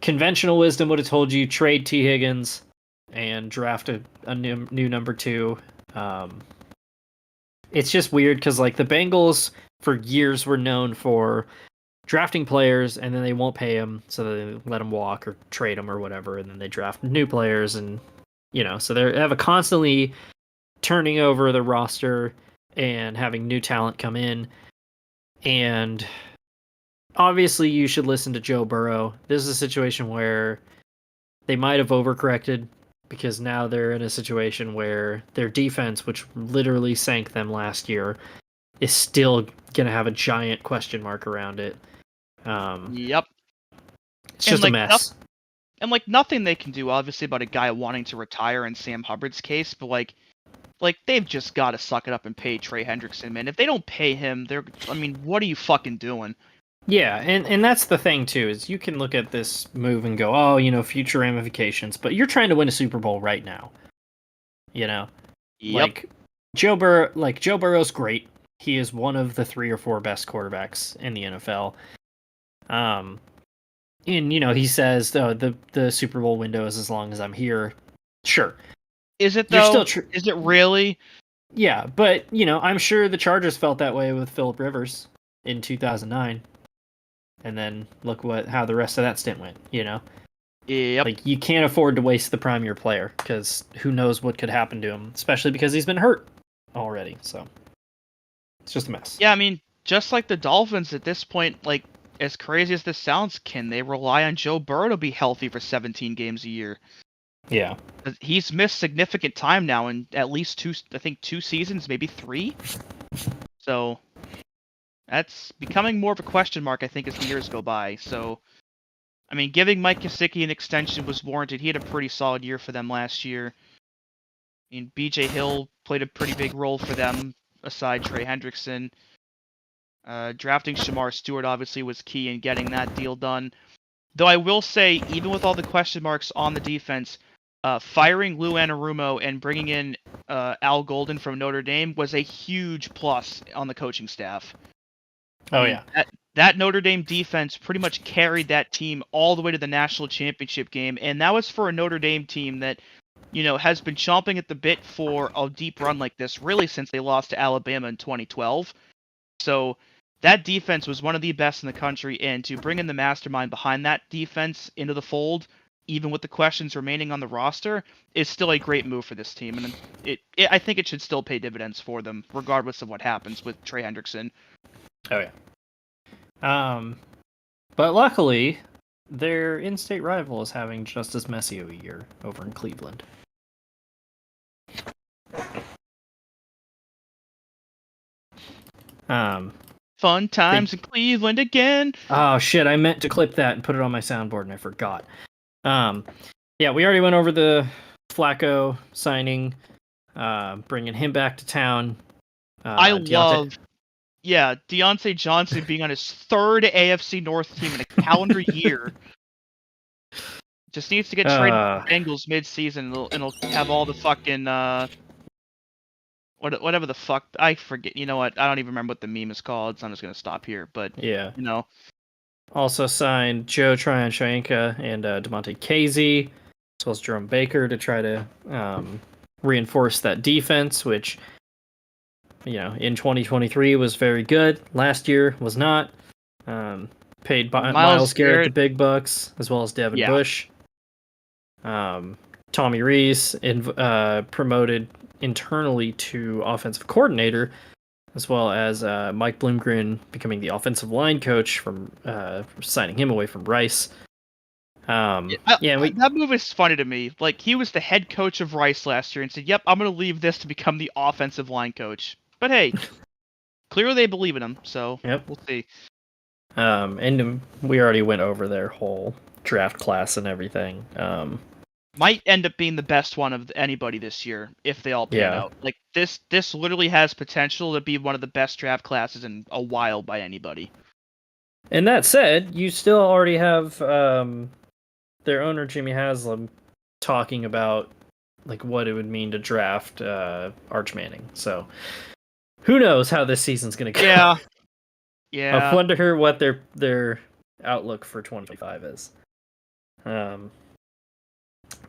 Conventional wisdom would have told you trade T. Higgins and draft a new number 2. It's just weird because like the Bengals for years were known for drafting players and then they won't pay them, so they let them walk or trade them or whatever, and then they draft new players, and so they have a constantly turning over the roster and having new talent come in. And obviously you should listen to Joe Burrow. This is a situation where they might have overcorrected because now they're in a situation where their defense, which literally sank them last year, is still going to have a giant question mark around it. Yep. It's just a mess. And nothing they can do, obviously, about a guy wanting to retire in Sam Hubbard's case, but like they've just got to suck it up and pay Trey Hendrickson, man. If they don't pay him, what are you fucking doing? Yeah, and that's the thing too, is you can look at this move and go, oh, future ramifications, but you're trying to win a Super Bowl right now. Yep. Like Joe Burrow's great. He is one of the 3 or 4 best quarterbacks in the NFL. And he says the Super Bowl window is as long as I'm here. Sure. Is it though? Is it really? Yeah, but I'm sure the Chargers felt that way with Phillip Rivers in 2009. And then look how the rest of that stint went, Yep. Like, you can't afford to waste the prime of your player, because who knows what could happen to him, especially because he's been hurt already, so it's just a mess. Yeah, I mean, just like the Dolphins at this point, like, as crazy as this sounds, can they rely on Joe Burrow to be healthy for 17 games a year? Yeah. He's missed significant time now in at least 2 seasons, maybe 3. So that's becoming more of a question mark, I think, as the years go by. So, I mean, giving Mike Gesicki an extension was warranted. He had a pretty solid year for them last year. I mean, B.J. Hill played a pretty big role for them, aside Trey Hendrickson. Drafting Shamar Stewart obviously was key in getting that deal done. Though I will say, even with all the question marks on the defense, firing Lou Anarumo and bringing in Al Golden from Notre Dame was a huge plus on the coaching staff. Oh, yeah. That Notre Dame defense pretty much carried that team all the way to the national championship game, and that was for a Notre Dame team that, has been chomping at the bit for a deep run like this, really since they lost to Alabama in 2012. So that defense was one of the best in the country, and to bring in the mastermind behind that defense into the fold, even with the questions remaining on the roster, is still a great move for this team, and I think it should still pay dividends for them, regardless of what happens with Trey Hendrickson. Oh, yeah. But luckily, their in-state rival is having just as messy of a year over in Cleveland. Fun times in Cleveland again. Oh, shit, I meant to clip that and put it on my soundboard, and I forgot. Yeah, we already went over the Flacco signing, bringing him back to town. Deontay Johnson being on his 3rd AFC North team in a calendar year. Just needs to get traded to the Bengals mid-season, and it'll have all the fucking whatever the fuck, I forget. You know what? I don't even remember what the meme is called, so I'm just gonna stop here. But yeah, also signed Joe Tryon-Shoyinka and DeMonte Casey, as well as Jerome Baker, to try to reinforce that defense, which in 2023 was very good. Last year was not. Paid Myles Garrett the big bucks, as well as Devin Bush. Tommy Rees promoted internally to offensive coordinator, as well as Mike Bloomgren becoming the offensive line coach from signing him away from Rice. That move is funny to me. Like, he was the head coach of Rice last year and said, "Yep, I'm going to leave this to become the offensive line coach." But hey, clearly they believe in him, so we'll see. And we already went over their whole draft class and everything. Might end up being the best one of anybody this year if they all pan out. Like, this literally has potential to be one of the best draft classes in a while by anybody. And that said, you still already have their owner Jimmy Haslam talking about like what it would mean to draft Arch Manning. So who knows how this season's going to go? Yeah. Yeah. I wonder what their outlook for 2025 is.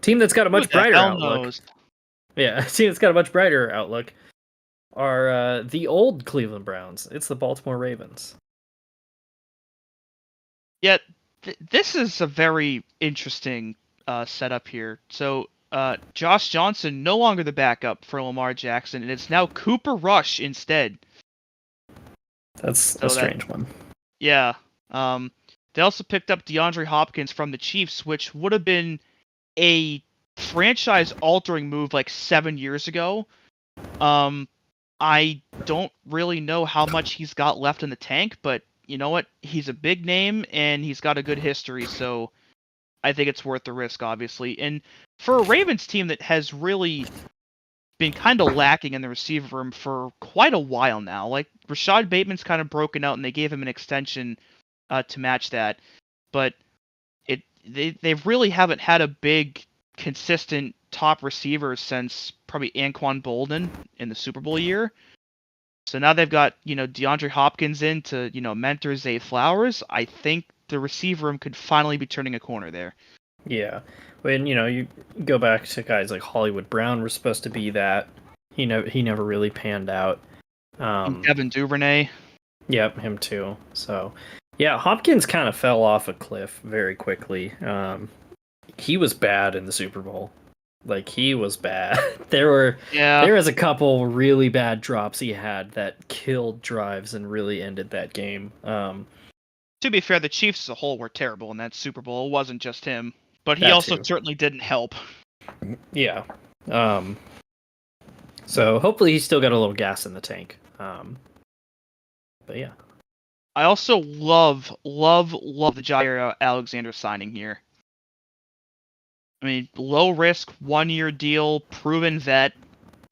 Team that's got a Who much the brighter hell outlook. knows? Yeah, a team that's got a much brighter outlook are the old Cleveland Browns. It's the Baltimore Ravens. Yet this is a very interesting setup here. So Josh Johnson no longer the backup for Lamar Jackson, and it's now Cooper Rush instead. That's So a strange one. Yeah. They also picked up DeAndre Hopkins from the Chiefs, which would have been a franchise-altering move like 7 years ago. I don't really know how much he's got left in the tank, but you know what? He's a big name and he's got a good history, so I think it's worth the risk, obviously. And for a Ravens team that has really been kind of lacking in the receiver room for quite a while now, like Rashad Bateman's kind of broken out and they gave him an extension to match that, but they really haven't had a big, consistent top receiver since probably Anquan Bolden in the Super Bowl year. So now they've got, DeAndre Hopkins in to, mentor Zay Flowers. I think the receiver room could finally be turning a corner there. Yeah. When, you go back to guys like Hollywood Brown were supposed to be that. He never really panned out. And Kevin Duvernay. Yep, him too. So, yeah, Hopkins kind of fell off a cliff very quickly. He was bad in the Super Bowl. Like, he was bad. There was a couple really bad drops he had that killed drives and really ended that game. To be fair, the Chiefs as a whole were terrible in that Super Bowl. It wasn't just him. But he That also too. certainly didn't help. Yeah. So hopefully he's still got a little gas in the tank. But yeah. I also love the Jair Alexander signing here. I mean, low risk, 1-year deal, proven vet,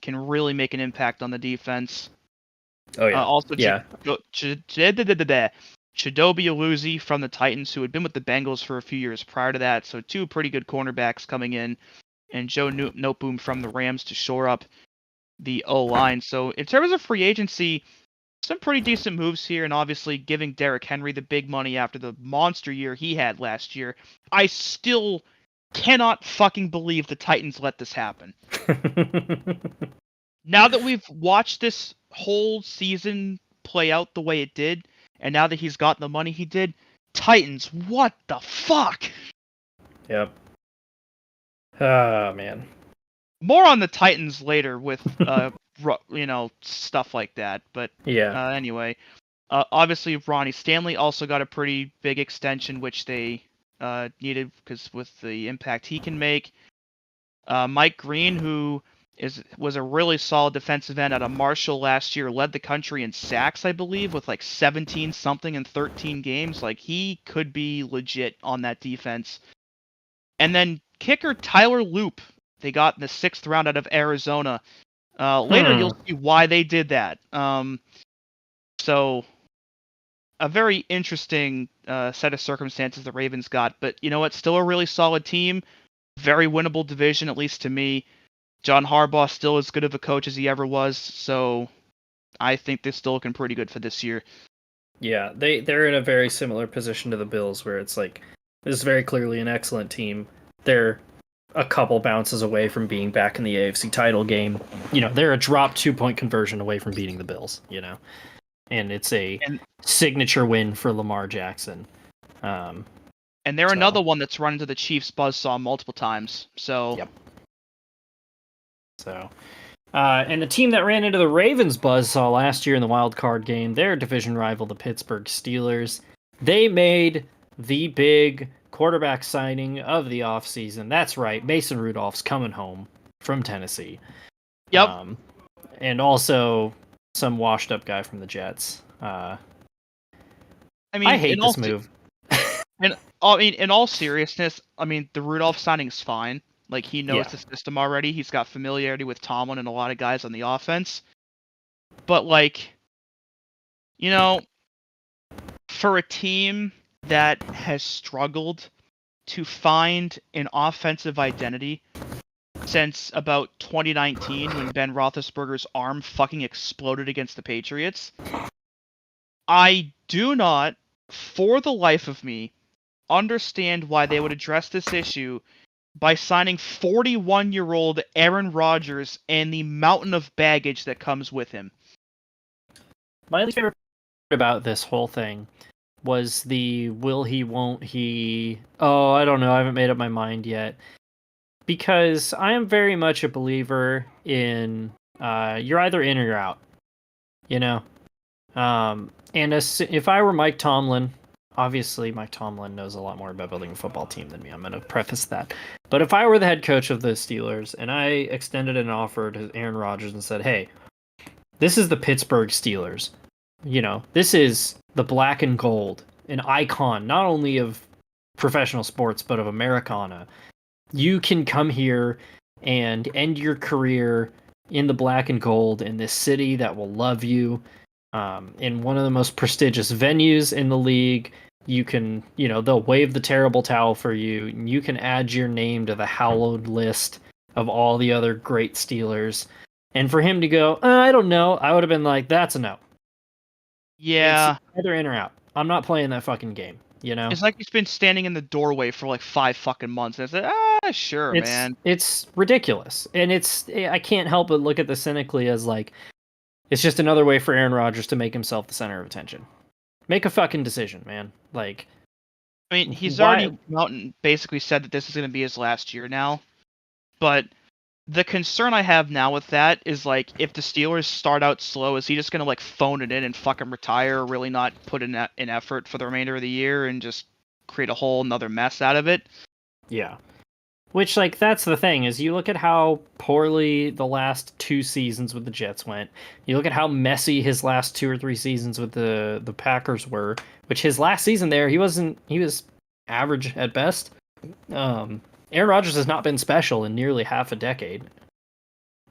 can really make an impact on the defense. Oh yeah. Also, yeah. Chidobe Awuzie from the Titans, who had been with the Bengals for a few years prior to that, so 2 pretty good cornerbacks coming in, and Joe Noteboom from the Rams to shore up the O-line. So in terms of free agency, some pretty decent moves here, and obviously giving Derrick Henry the big money after the monster year he had last year. I still cannot fucking believe the Titans let this happen. Now that we've watched this whole season play out the way it did, and now that he's gotten the money he did, Titans, what the fuck? Yep. Oh, man. More on the Titans later with, stuff like that. But yeah. Anyway, obviously Ronnie Stanley also got a pretty big extension, which they needed because with the impact he can make. Mike Green, who was a really solid defensive end out of Marshall last year, led the country in sacks, I believe, with like 17 something in 13 games. Like, he could be legit on that defense. And then kicker Tyler Loop, they got in the 6th round out of Arizona. Later you'll see why they did that. So a very interesting set of circumstances the Ravens got, but you know what? Still a really solid team. Very winnable division, at least to me. John Harbaugh still as good of a coach as he ever was, so I think they're still looking pretty good for this year. Yeah, they're in a very similar position to the Bills, where it's like, this is very clearly an excellent team. They're a couple bounces away from being back in the AFC title game. They're a drop 2-point conversion away from beating the Bills, and it's a signature win for Lamar Jackson. And they're another one that's run into the Chiefs buzzsaw multiple times. So, yep. So, and the team that ran into the Ravens buzzsaw last year in the wild card game, their division rival, the Pittsburgh Steelers, they made the big quarterback signing of the offseason. That's right, Mason Rudolph's coming home from Tennessee. Yep. And also some washed up guy from the Jets. I hate this move. In all seriousness, the Rudolph signing is fine. Like, he knows the system already. He's got familiarity with Tomlin and a lot of guys on the offense. But, for a team that has struggled to find an offensive identity since about 2019 when Ben Roethlisberger's arm fucking exploded against the Patriots, I do not, for the life of me, understand why they would address this issue by signing 41-year-old Aaron Rodgers and the mountain of baggage that comes with him. My least favorite part about this whole thing was the will he, won't he, oh, I don't know, I haven't made up my mind yet. Because I am very much a believer in you're either in or you're out, you know? And if I were Mike Tomlin, obviously Mike Tomlin knows a lot more about building a football team than me. I'm going to preface that. But if I were the head coach of the Steelers and I extended an offer to Aaron Rodgers and said, hey, this is the Pittsburgh Steelers. You know, this is the black and gold, an icon, not only of professional sports, but of Americana. You can come here and end your career in the black and gold in this city that will love you, in one of the most prestigious venues in the league. You can, you know, they'll wave the terrible towel for you, and you can add your name to the hallowed list of all the other great Steelers. And for him to go, I don't know, I would have been like, that's a no. Yeah. It's either in or out. I'm not playing that fucking game, you know? It's like he's been standing in the doorway for like 5 fucking months, and it's like, sure, man. It's ridiculous. And I can't help but look at this cynically as like, it's just another way for Aaron Rodgers to make himself the center of attention. Make a fucking decision, man. Like, I mean, he's already come out and basically said that this is going to be his last year now. But the concern I have now with that is, like, if the Steelers start out slow, is he just going to, like, phone it in and fucking retire, or really not put in an effort for the remainder of the year and just create a whole another mess out of it? Yeah. Which, like, that's the thing, is you look at how poorly the last 2 seasons with the Jets went. You look at how messy his last 2 or 3 seasons with the Packers were, which his last season there, he was average at best. Aaron Rodgers has not been special in nearly half a decade.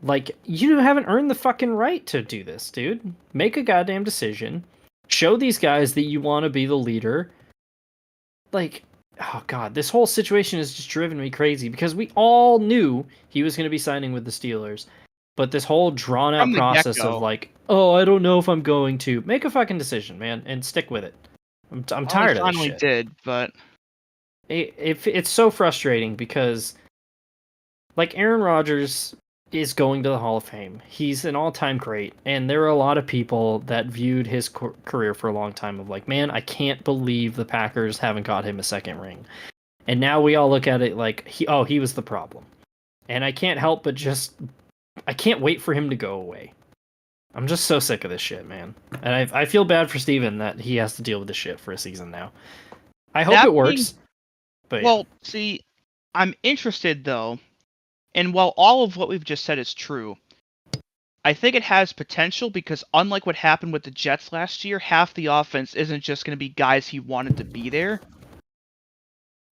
Like, you haven't earned the fucking right to do this, dude. Make a goddamn decision. Show these guys that you want to be the leader. Like, oh god, this whole situation has just driven me crazy because we all knew he was going to be signing with the Steelers. But this whole drawn out process of like, oh, I don't know if I'm going to. Make a fucking decision, man, and stick with it. I'm tired of this shit. Did, but it's so frustrating because, like, Aaron Rodgers is going to the Hall of Fame. He's an all-time great, and there are a lot of people that viewed his career for a long time of like, man, I can't believe the Packers haven't got him a second ring. And now we all look at it like, he was the problem. And I can't help but I can't wait for him to go away. I'm just so sick of this shit, man. And I feel bad for Steven that he has to deal with this shit for a season now. I hope it works. But well, see, I'm interested though, and while all of what we've just said is true, I think it has potential because unlike what happened with the Jets last year, half the offense isn't just going to be guys he wanted to be there.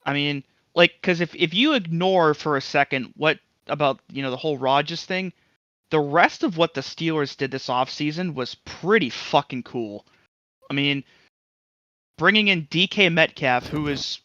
I mean, like, because if you ignore for a second what about, the whole Rodgers thing, the rest of what the Steelers did this offseason was pretty fucking cool. I mean, bringing in DK Metcalf, who is,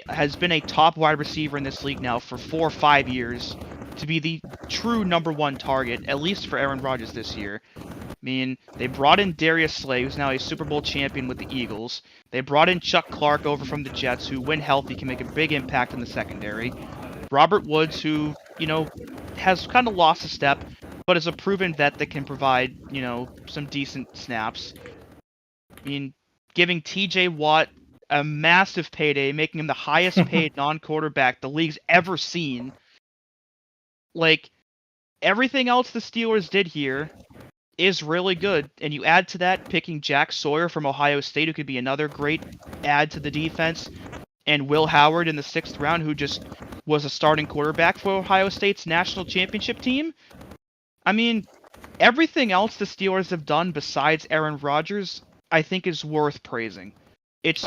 has been a top wide receiver in this league now for 4 or 5 years, to be the true number 1 target, at least for Aaron Rodgers this year. I mean, they brought in Darius Slay, who's now a Super Bowl champion with the Eagles. They brought in Chuck Clark over from the Jets, who, when healthy, can make a big impact in the secondary. Robert Woods, who, has kind of lost a step, but is a proven vet that can provide, some decent snaps. I mean, giving TJ Watt a massive payday, making him the highest paid non-quarterback the league's ever seen. Like, everything else the Steelers did here is really good. And you add to that picking Jack Sawyer from Ohio State, who could be another great add to the defense, and Will Howard in the 6th round, who just was a starting quarterback for Ohio State's national championship team. I mean, everything else the Steelers have done besides Aaron Rodgers, I think, is worth praising. It's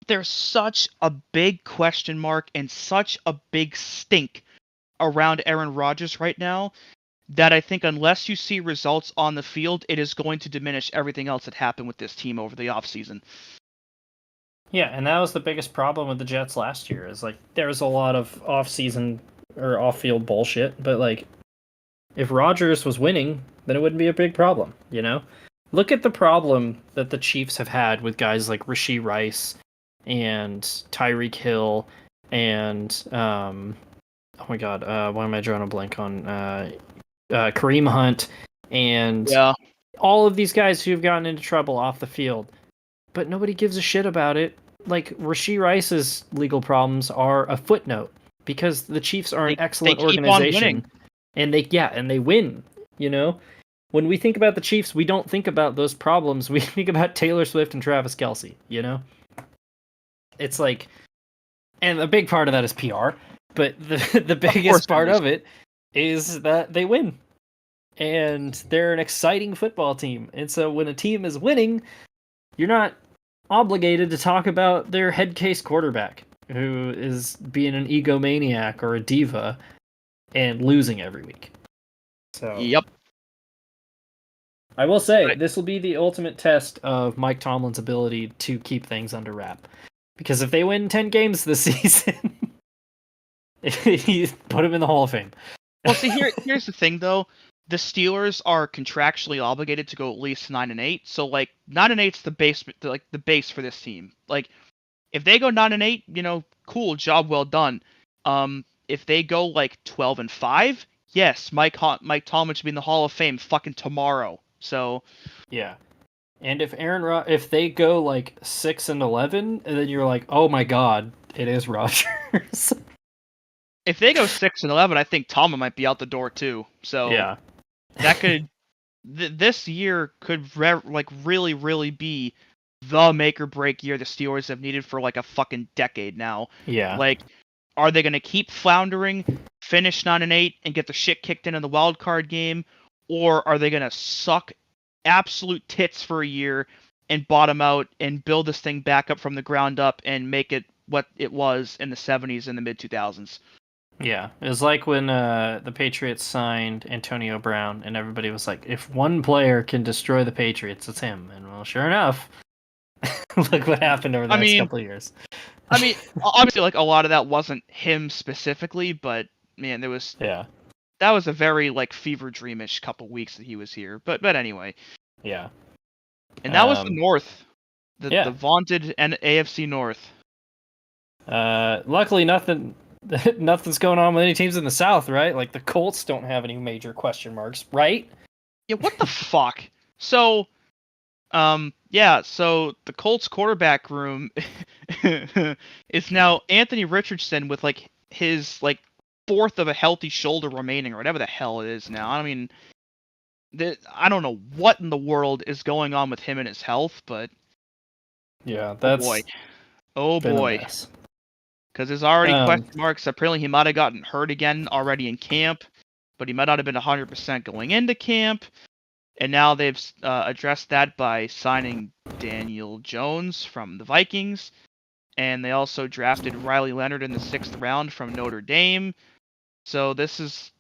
there's such a big question mark and such a big stink around Aaron Rodgers right now that I think unless you see results on the field, it is going to diminish everything else that happened with this team over the offseason. Yeah, and that was the biggest problem with the Jets last year, is like there was a lot of off-season or off-field bullshit, but like if Rodgers was winning, then it wouldn't be a big problem, Look at the problem that the Chiefs have had with guys like Rashee Rice and Tyreek Hill and oh my god, why am I drawing a blank on Kareem Hunt and Yeah. all of these guys who have gotten into trouble off the field, but nobody gives a shit about it. Like Rashee Rice's legal problems are a footnote because the Chiefs are an excellent keep on organization, winning. and they win. You know, when we think about the Chiefs, we don't think about those problems. We think about Taylor Swift and Travis Kelce. You know, it's like, and a big part of that is PR, but the biggest part of it is that they win. And they're an exciting football team. And so when a team is winning, you're not obligated to talk about their head case quarterback who is being an egomaniac or a diva and losing every week. So Yep. I will say this will be the ultimate test of Mike Tomlin's ability to keep things under wrap. Because if they win 10 games this season, he put him in the Hall of Fame. Well, see, here's the thing, though. The Steelers are contractually obligated to go at least 9-8. So, like, 9-8's the base, like the base for this team. Like, if they go 9-8, you know, cool, job well done. If they go like 12-5, yes, Mike Tomlin should be in the Hall of Fame fucking tomorrow. So, yeah. And if if they go like 6-11, and then you're like, oh my god, it is Rodgers. if they go 6-11, I think Tomlin might be out the door too. So yeah, that could this year could really, really be the make or break year the Steelers have needed for like a fucking decade now. yeah. Like, are they gonna keep floundering, finish 9-8, and get the shit kicked in the wild card game, or are they gonna suck absolute tits for a year and bottom out and build this thing back up from the ground up and make it what it was in the 70s and the mid 2000s? Yeah, it was like when the Patriots signed Antonio Brown, and everybody was like, if one player can destroy the Patriots, it's him. And well, sure enough, look what happened over the next couple of years. I mean, obviously, like, a lot of that wasn't him specifically, but man, that was a very like fever dreamish couple weeks that he was here. But anyway, yeah. And that was the North, the vaunted AFC North. Luckily, nothing's going on with any teams in the South, right? Like the Colts don't have any major question marks, right? Yeah, what the fuck? So, so the Colts quarterback room is now Anthony Richardson with like his like fourth of a healthy shoulder remaining, or whatever the hell it is now. I mean, I don't know what in the world is going on with him and his health, but yeah, that's oh boy. Because there's already question marks. Apparently, he might have gotten hurt again already in camp, but he might not have been 100% going into camp. And now they've addressed that by signing Daniel Jones from the Vikings. And they also drafted Riley Leonard in the 6th round from Notre Dame. So this is,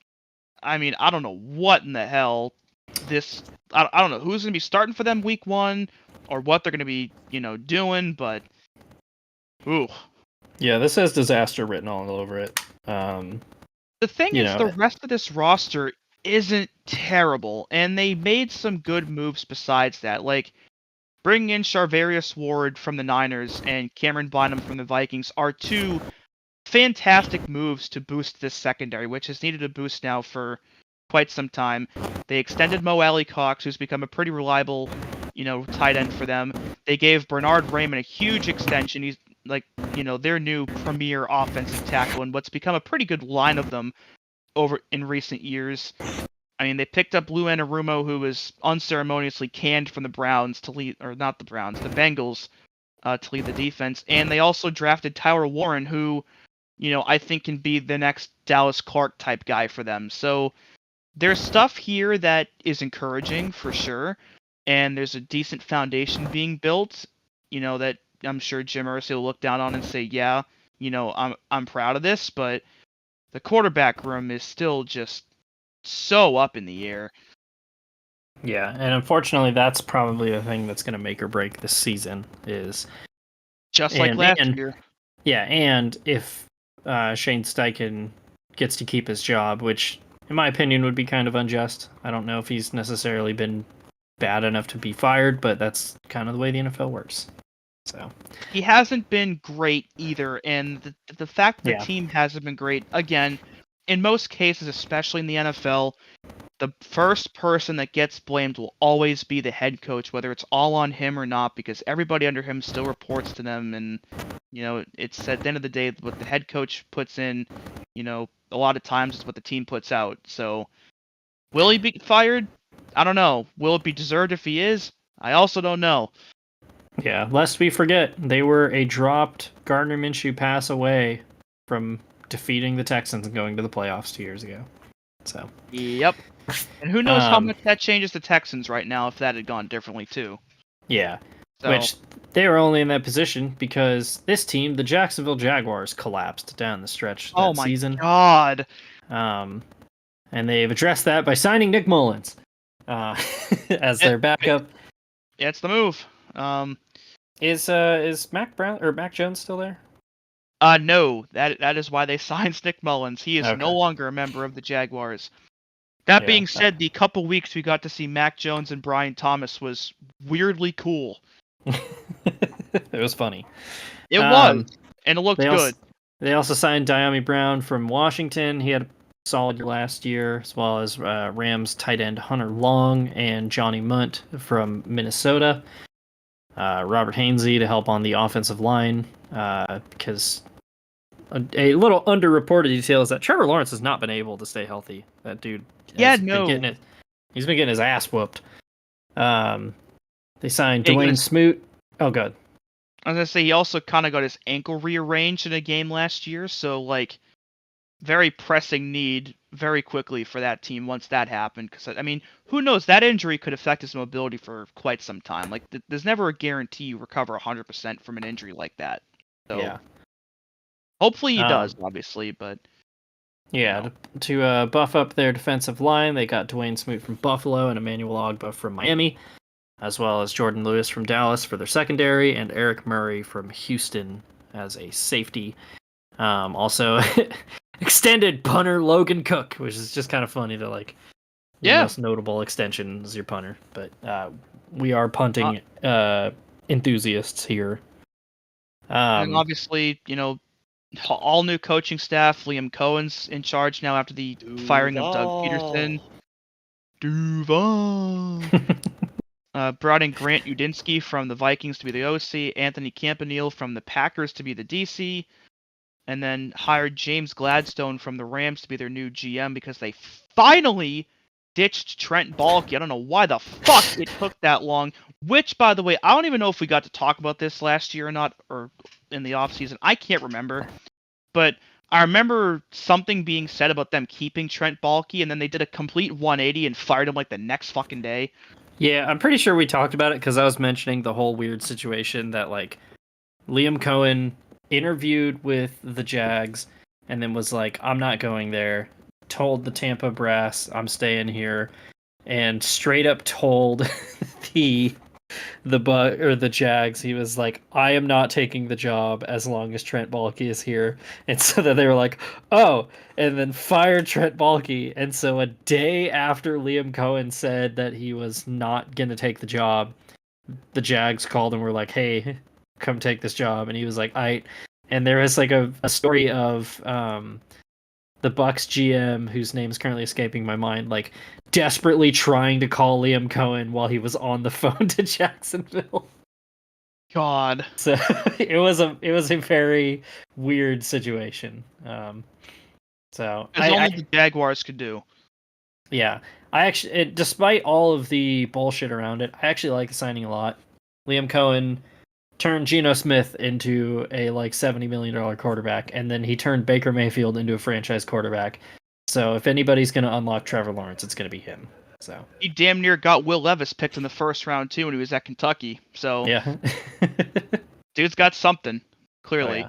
I mean, I don't know what in the hell I don't know who's going to be starting for them week 1 or what they're going to be, doing, but ooh. Yeah, this has disaster written all over it. The thing is, the rest of this roster isn't terrible, and they made some good moves besides that. Like, bringing in Charvarius Ward from the Niners and Cameron Bynum from the Vikings are two fantastic moves to boost this secondary, which has needed a boost now for quite some time. They extended Mo Alley-Cox, who's become a pretty reliable, tight end for them. They gave Bernard Raymond a huge extension. He's their new premier offensive tackle, and what's become a pretty good line of them over in recent years. I mean, they picked up Lou Anarumo, who was unceremoniously canned from the Browns to lead, or not the Browns, the Bengals, to lead the defense, and they also drafted Tyler Warren, who, I think can be the next Dallas Clark type guy for them. So there's stuff here that is encouraging for sure, and there's a decent foundation being built, that I'm sure Jim Irsay will look down on and say, yeah, I'm proud of this, but the quarterback room is still just so up in the air. Yeah, and unfortunately, that's probably the thing that's going to make or break this season is just like last year. Yeah, and if Shane Steichen gets to keep his job, which in my opinion would be kind of unjust. I don't know if he's necessarily been bad enough to be fired, but that's kind of the way the NFL works. So He hasn't been great either, and the fact the Yeah. team hasn't been great, again, in most cases, especially in the NFL, the first person that gets blamed will always be the head coach, whether it's all on him or not, because everybody under him still reports to them, and it's at the end of the day what the head coach puts in. A lot of times it's what the team puts out. So, will he be fired? I don't know. Will it be deserved if he is? I also don't know. Yeah, lest we forget, they were a dropped Gardner Minshew pass away from defeating the Texans and going to the playoffs 2 years ago. So Yep. And who knows how much that changes the Texans right now if that had gone differently too. Yeah, So, which they were only in that position because this team, the Jacksonville Jaguars, collapsed down the stretch that season. God. And they've addressed that by signing Nick Mullins as their backup. Yeah, it's the move. Is Mac Brown or Mac Jones still there? No, that is why they signed Nick Mullins. He is Okay. no longer a member of the Jaguars. That being said, the couple weeks we got to see Mac Jones and Brian Thomas was weirdly cool. It was funny. It was, and it looked they good. They also signed Diami Brown from Washington. He had a solid year last year, as well as Rams tight end Hunter Long and Johnny Munt from Minnesota. Robert Hainsey to help on the offensive line, because a little underreported detail is that Trevor Lawrence has not been able to stay healthy. That dude he's been getting his ass whooped. They signed Dwayne Smoot. Oh, good. I was going to say, he also kind of got his ankle rearranged in a game last year, so, very pressing need very quickly for that team once that happened. Because, who knows? That injury could affect his mobility for quite some time. There's never a guarantee you recover 100% from an injury like that. So, yeah. Hopefully he does, obviously, but... Yeah, to buff up their defensive line, they got Dwayne Smoot from Buffalo and Emmanuel Ogbah from Miami, as well as Jordan Lewis from Dallas for their secondary, and Eric Murray from Houston as a safety. Also, extended punter Logan Cook, which is just kind of funny to the most notable extension is your punter. But we are punting enthusiasts here. And obviously, all new coaching staff. Liam Cohen's in charge now after the firing of Doug Peterson. Duval. Brought in Grant Udinsky from the Vikings to be the OC, Anthony Campanile from the Packers to be the DC, and then hired James Gladstone from the Rams to be their new GM because they finally ditched Trent Baalke. I don't know why the fuck it took that long. Which, by the way, I don't even know if we got to talk about this last year or not, or in the offseason. I can't remember. But I remember something being said about them keeping Trent Baalke, and then they did a complete 180 and fired him the next fucking day. Yeah, I'm pretty sure we talked about it because I was mentioning the whole weird situation that Liam Cohen interviewed with the Jags and then was like, I'm not going there. Told the Tampa brass I'm staying here, and straight up told the Jags, he was like, I am not taking the job as long as Trent Baalke is here. And so that they were like, oh, and then fired Trent Baalke. And so a day after Liam Cohen said that he was not going to take the job, the Jags called and were like, hey, come take this job. And he was like, and there was a story of the Bucks GM, whose name is currently escaping my mind, desperately trying to call Liam Cohen while he was on the phone to Jacksonville. God. So it was a very weird situation. So as only the Jaguars could do. Yeah, I actually, despite all of the bullshit around it, I actually like the signing a lot. Liam Cohen turned Geno Smith into a $70 million quarterback, and then he turned Baker Mayfield into a franchise quarterback. So if anybody's going to unlock Trevor Lawrence, it's going to be him. So he damn near got Will Levis picked in the first round too when he was at Kentucky. So yeah, dude's got something clearly. Oh, yeah.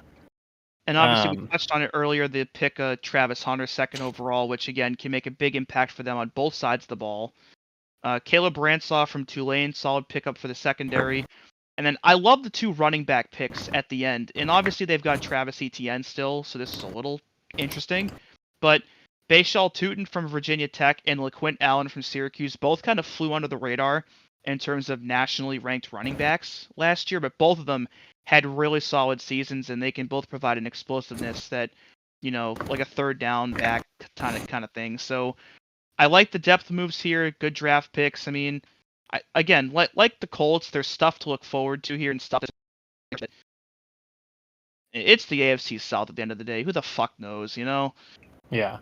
And obviously we touched on it earlier. The pick Travis Hunter second overall, which again can make a big impact for them on both sides of the ball. Caleb Bransaw from Tulane, solid pickup for the secondary. And then I love the two running back picks at the end. And obviously they've got Travis Etienne still, so this is a little interesting. But Bashal Tootin from Virginia Tech and LaQuint Allen from Syracuse both kind of flew under the radar. in terms of nationally ranked running backs last year, but both of them had really solid seasons, and they can both provide an explosiveness that, like a third down back kind of thing. So I like the depth moves here. Good draft picks. I mean, again, like the Colts, there's stuff to look forward to here and stuff. It's the AFC South at the end of the day. Who the fuck knows, Yeah.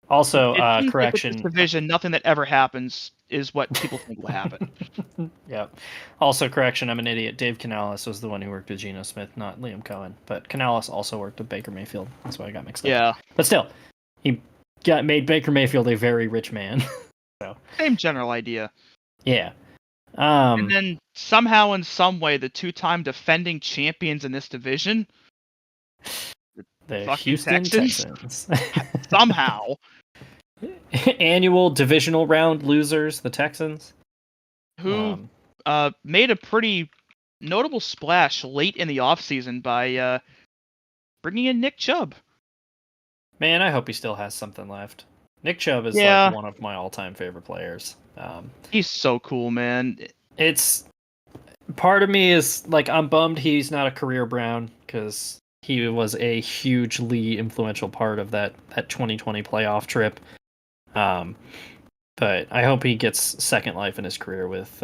Also, It seems like with correction. this division, nothing that ever happens is what people think will happen. Yeah. Also, correction. I'm an idiot. Dave Canales was the one who worked with Geno Smith, not Liam Cohen. But Canales also worked with Baker Mayfield. That's why I got mixed up. Yeah. But still, he made Baker Mayfield a very rich man. So Same general idea. yeah. And then somehow, in some way, the two-time defending champions in this division, the fucking Houston Texans? Texans. somehow, Annual divisional round losers, the Texans. who made a pretty notable splash late in the offseason by bringing in Nick Chubb. Man, I hope he still has something left. Nick Chubb is Yeah. like one of my all-time favorite players. He's so cool, man. It's part of me is like I'm bummed he's not a career Brown because he was a hugely influential part of that 2020 playoff trip. But I hope he gets second life in his career with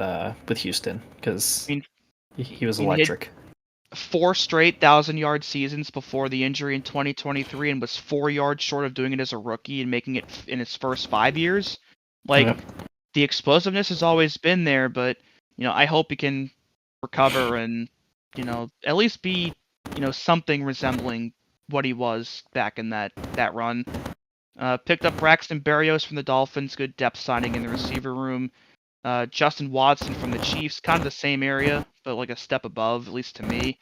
Houston because he was electric. 4 straight 1,000-yard seasons before the injury in 2023, and was 4 yards short of doing it as a rookie and making it in his first 5 years. Like, the explosiveness has always been there, but I hope he can recover and at least be something resembling what he was back in that run. Picked up Braxton Berrios from the Dolphins, good depth signing in the receiver room. Justin Watson from the Chiefs, kind of the same area, but like a step above, at least to me.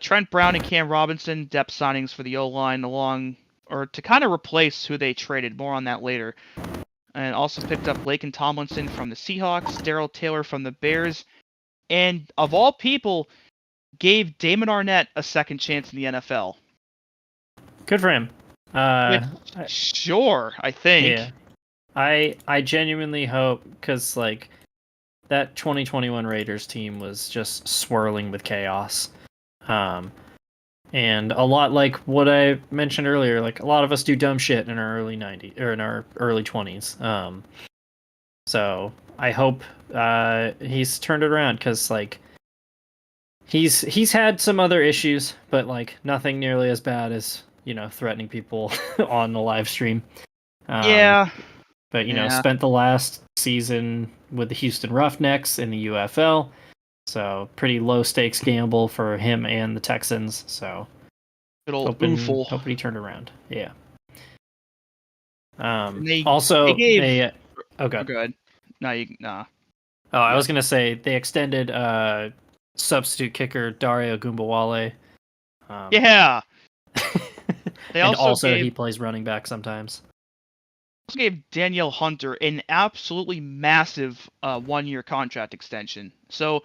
Trent Brown and Cam Robinson, depth signings for the O-line to kind of replace who they traded. More on that later. And also picked up Laken Tomlinson from the Seahawks, Darrell Taylor from the Bears, and of all people, gave Damon Arnett a second chance in the NFL. Good for him. Sure, I think. Yeah. I genuinely hope because like that 2021 Raiders team was just swirling with chaos, and a lot like what I mentioned earlier. Like a lot of us do dumb shit in our early 90s or in our early 20s. So I hope he's turned it around because like he's had some other issues, but like nothing nearly as bad as threatening people on the live stream. Yeah. But, spent the last season with the Houston Roughnecks in the UFL. So, pretty low-stakes gamble for him and the Texans. So, good old hoping he turned around. Yeah. Also, go God. ahead. Nah. Oh, I was going to say, they extended substitute kicker Dario Gumbawale. Yeah! They and also gave... he plays running back sometimes. Also gave Danielle Hunter an absolutely massive 1-year contract extension. So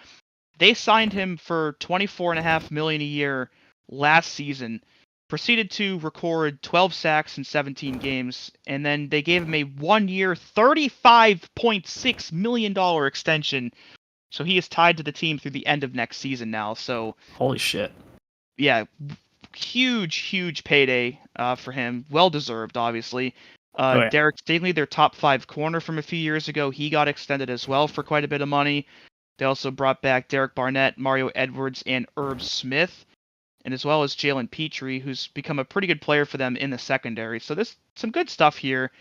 they signed him for $24.5 million a year last season, proceeded to record 12 sacks in 17 games, and then they gave him a 1-year, $35.6 million extension. So he is tied to the team through the end of next season now. So holy shit. Yeah, huge payday for him. Well deserved, obviously. Yeah. Derek Stingley, their top 5 corner from a few years ago, he got extended as well for quite a bit of money. They also brought back Derek Barnett, Mario Edwards, and Herb Smith, and as well as Jalen Petrie, who's become a pretty good player for them in the secondary. So there's some good stuff here.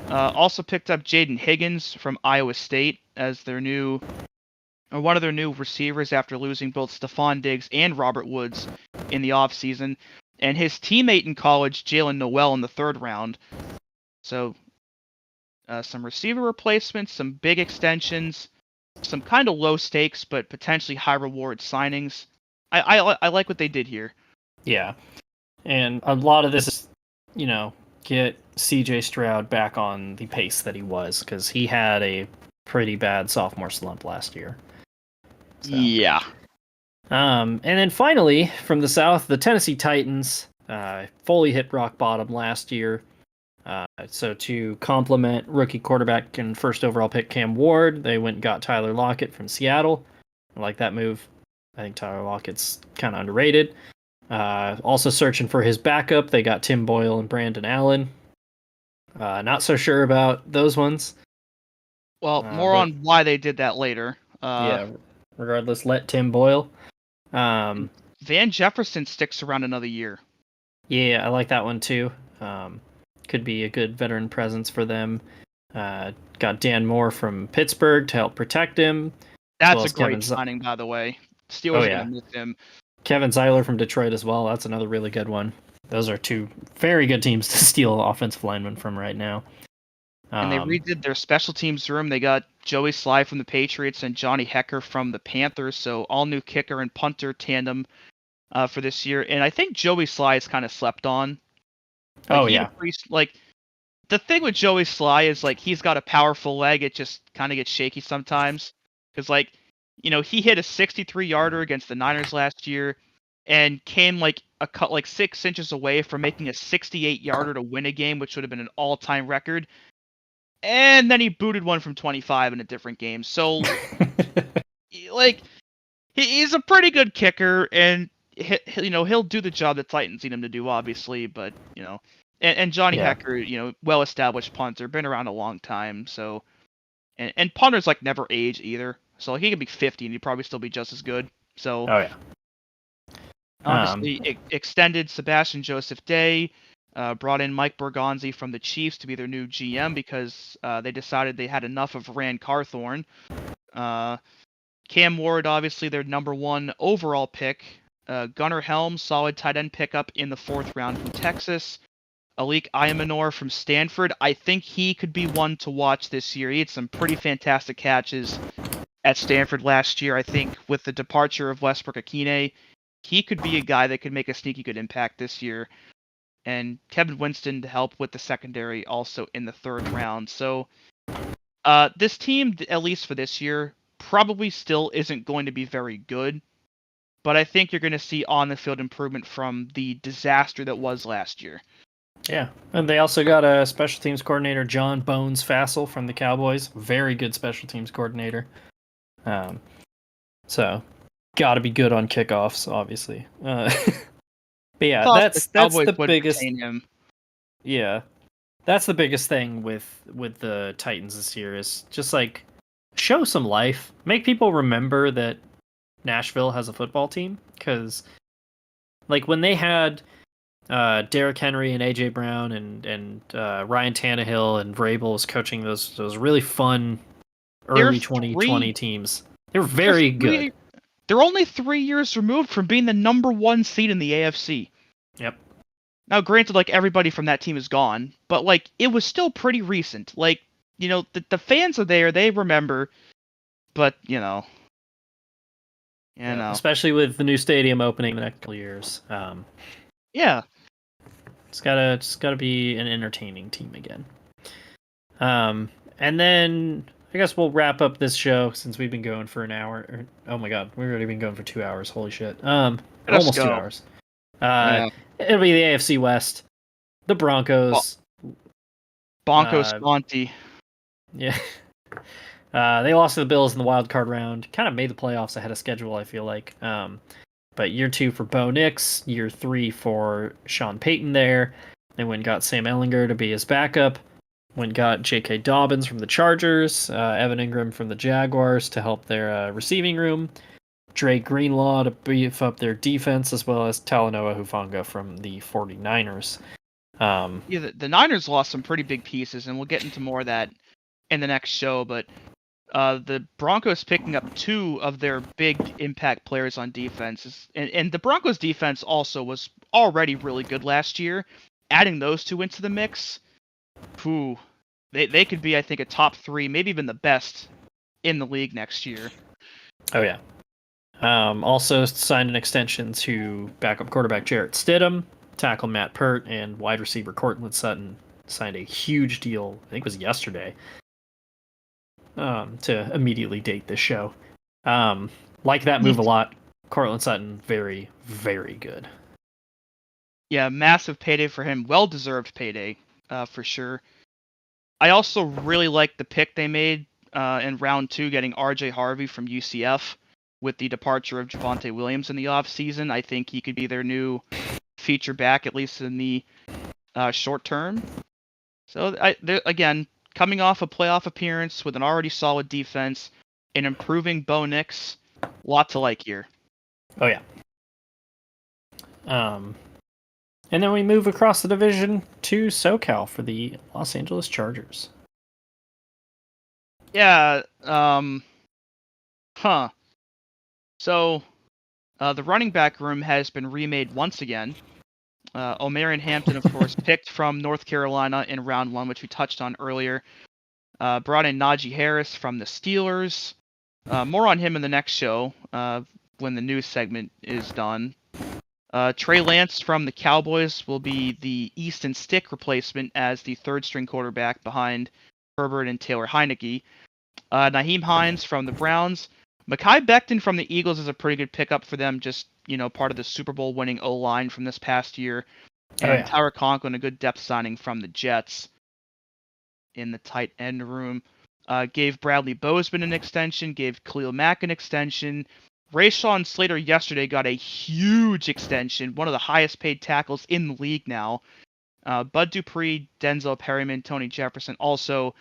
Also picked up Jaden Higgins from Iowa State as one of their new receivers after losing both Stephon Diggs and Robert Woods in the offseason, and his teammate in college, Jalen Noel, in the 3rd round. So some receiver replacements, some big extensions, some kind of low stakes but potentially high reward signings. I like what they did here. Yeah, and a lot of this is, get CJ Stroud back on the pace that he was because he had a pretty bad sophomore slump last year. So. Yeah. And then finally, from the South, the Tennessee Titans fully hit rock bottom last year. So to complement rookie quarterback and first overall pick Cam Ward, they went and got Tyler Lockett from Seattle. I like that move. I think Tyler Lockett's kind of underrated. Also searching for his backup, they got Tim Boyle and Brandon Allen. Not so sure about those ones. Well, more on why they did that later. Yeah, regardless, let Tim Boyle. Van Jefferson sticks around another year. Yeah, I like that one too. Could be a good veteran presence for them. Got Dan Moore from Pittsburgh to help protect him. That's a great signing, by the way. Steelers are going to miss him. Kevin Zeiler from Detroit as well. That's another really good one. Those are two very good teams to steal offensive linemen from right now. And they redid their special teams room. They got Joey Sly from the Patriots and Johnny Hecker from the Panthers. So all new kicker and punter tandem for this year. And I think Joey Sly is kind of slept on. The thing with Joey Sly is he's got a powerful leg. It just kind of gets shaky sometimes. Because he hit a 63-yarder against the Niners last year and came a cut 6 inches away from making a 68-yarder to win a game, which would have been an all-time record. And then he booted one from 25 in a different game. So, he's a pretty good kicker, and he'll do the job the Titans need him to do, obviously. But and Johnny Hecker, well-established punter, been around a long time. So, and punters never age either. So he could be 50 and he'd probably still be just as good. So, obviously extended Sebastian Joseph Day. Brought in Mike Borgonzi from the Chiefs to be their new GM because they decided they had enough of Rand Carthorne. Cam Ward, obviously their number 1 overall pick. Gunnar Helm, solid tight end pickup in the 4th round from Texas. Alik Ayamanor from Stanford. I think he could be one to watch this year. He had some pretty fantastic catches at Stanford last year. I think with the departure of Westbrook Akine, he could be a guy that could make a sneaky good impact this year. And Kevin Winston to help with the secondary also in the 3rd round. So this team, at least for this year, probably still isn't going to be very good. But I think you're going to see on-the-field improvement from the disaster that was last year. Yeah, and they also got a special teams coordinator, John Bones Fassel from the Cowboys. Very good special teams coordinator. So, got to be good on kickoffs, obviously. But yeah, that's the biggest. Yeah, that's the biggest thing with the Titans this year is just show some life, make people remember that Nashville has a football team. Because when they had Derrick Henry and AJ Brown and Ryan Tannehill and Vrabel was coaching those really fun early 2020 teams, they were very good. They're only 3 years removed from being the number 1 seed in the AFC. Yep. Now, granted, everybody from that team is gone, but it was still pretty recent. The fans are there, they remember, but especially with the new stadium opening in the next couple years. Yeah. It's gotta be an entertaining team again. And then I guess we'll wrap up this show since we've been going for an hour. Oh my god, we've already been going for 2 hours. Holy shit. Almost 2 hours. It'll be the AFC West. The Broncos. Sponty. Yeah. They lost to the Bills in the wild card round. Kind of made the playoffs ahead of schedule, I feel like. But year 2 for Bo Nix. Year 3 for Sean Payton there. They went and got Sam Ehlinger to be his backup. Went and got J.K. Dobbins from the Chargers. Evan Ingram from the Jaguars to help their receiving room. Dre Greenlaw to beef up their defense, as well as Talanoa Hufanga from the 49ers. The Niners lost some pretty big pieces, and we'll get into more of that in the next show, but the Broncos picking up 2 of their big impact players on defense. And the Broncos defense also was already really good last year. Adding those 2 into the mix, they could be, I think, a top 3, maybe even the best in the league next year. Oh, yeah. Also signed an extension to backup quarterback Jarrett Stidham, tackle Matt Pert, and wide receiver Cortland Sutton signed a huge deal, I think it was yesterday, to immediately date this show. Like that move a lot. Cortland Sutton, very, very good. Yeah, massive payday for him. Well-deserved payday. for sure. I also really like the pick they made in round 2, getting R.J. Harvey from UCF. With the departure of Javonte Williams in the offseason, I think he could be their new feature back, at least in the short term. So, again, coming off a playoff appearance with an already solid defense and improving Bo Nix, lot to like here. Oh, yeah. And then we move across the division to SoCal for the Los Angeles Chargers. Yeah, So, the running back room has been remade once again. Omarion Hampton, of course, picked from North Carolina in round 1, which we touched on earlier. Brought in Najee Harris from the Steelers. More on him in the next show when the news segment is done. Trey Lance from the Cowboys will be the Easton Stick replacement as the third-string quarterback behind Herbert and Taylor Heineke. Nyheim Hines from the Browns. Mekhi Becton from the Eagles is a pretty good pickup for them, just, part of the Super Bowl winning O-line from this past year. And Tyler Conklin, a good depth signing from the Jets in the tight end room. Gave Bradley Bozeman an extension, gave Khalil Mack an extension. Rashawn Slater yesterday got a huge extension, one of the highest paid tackles in the league now. Bud Dupree, Denzel Perryman, Tony Jefferson also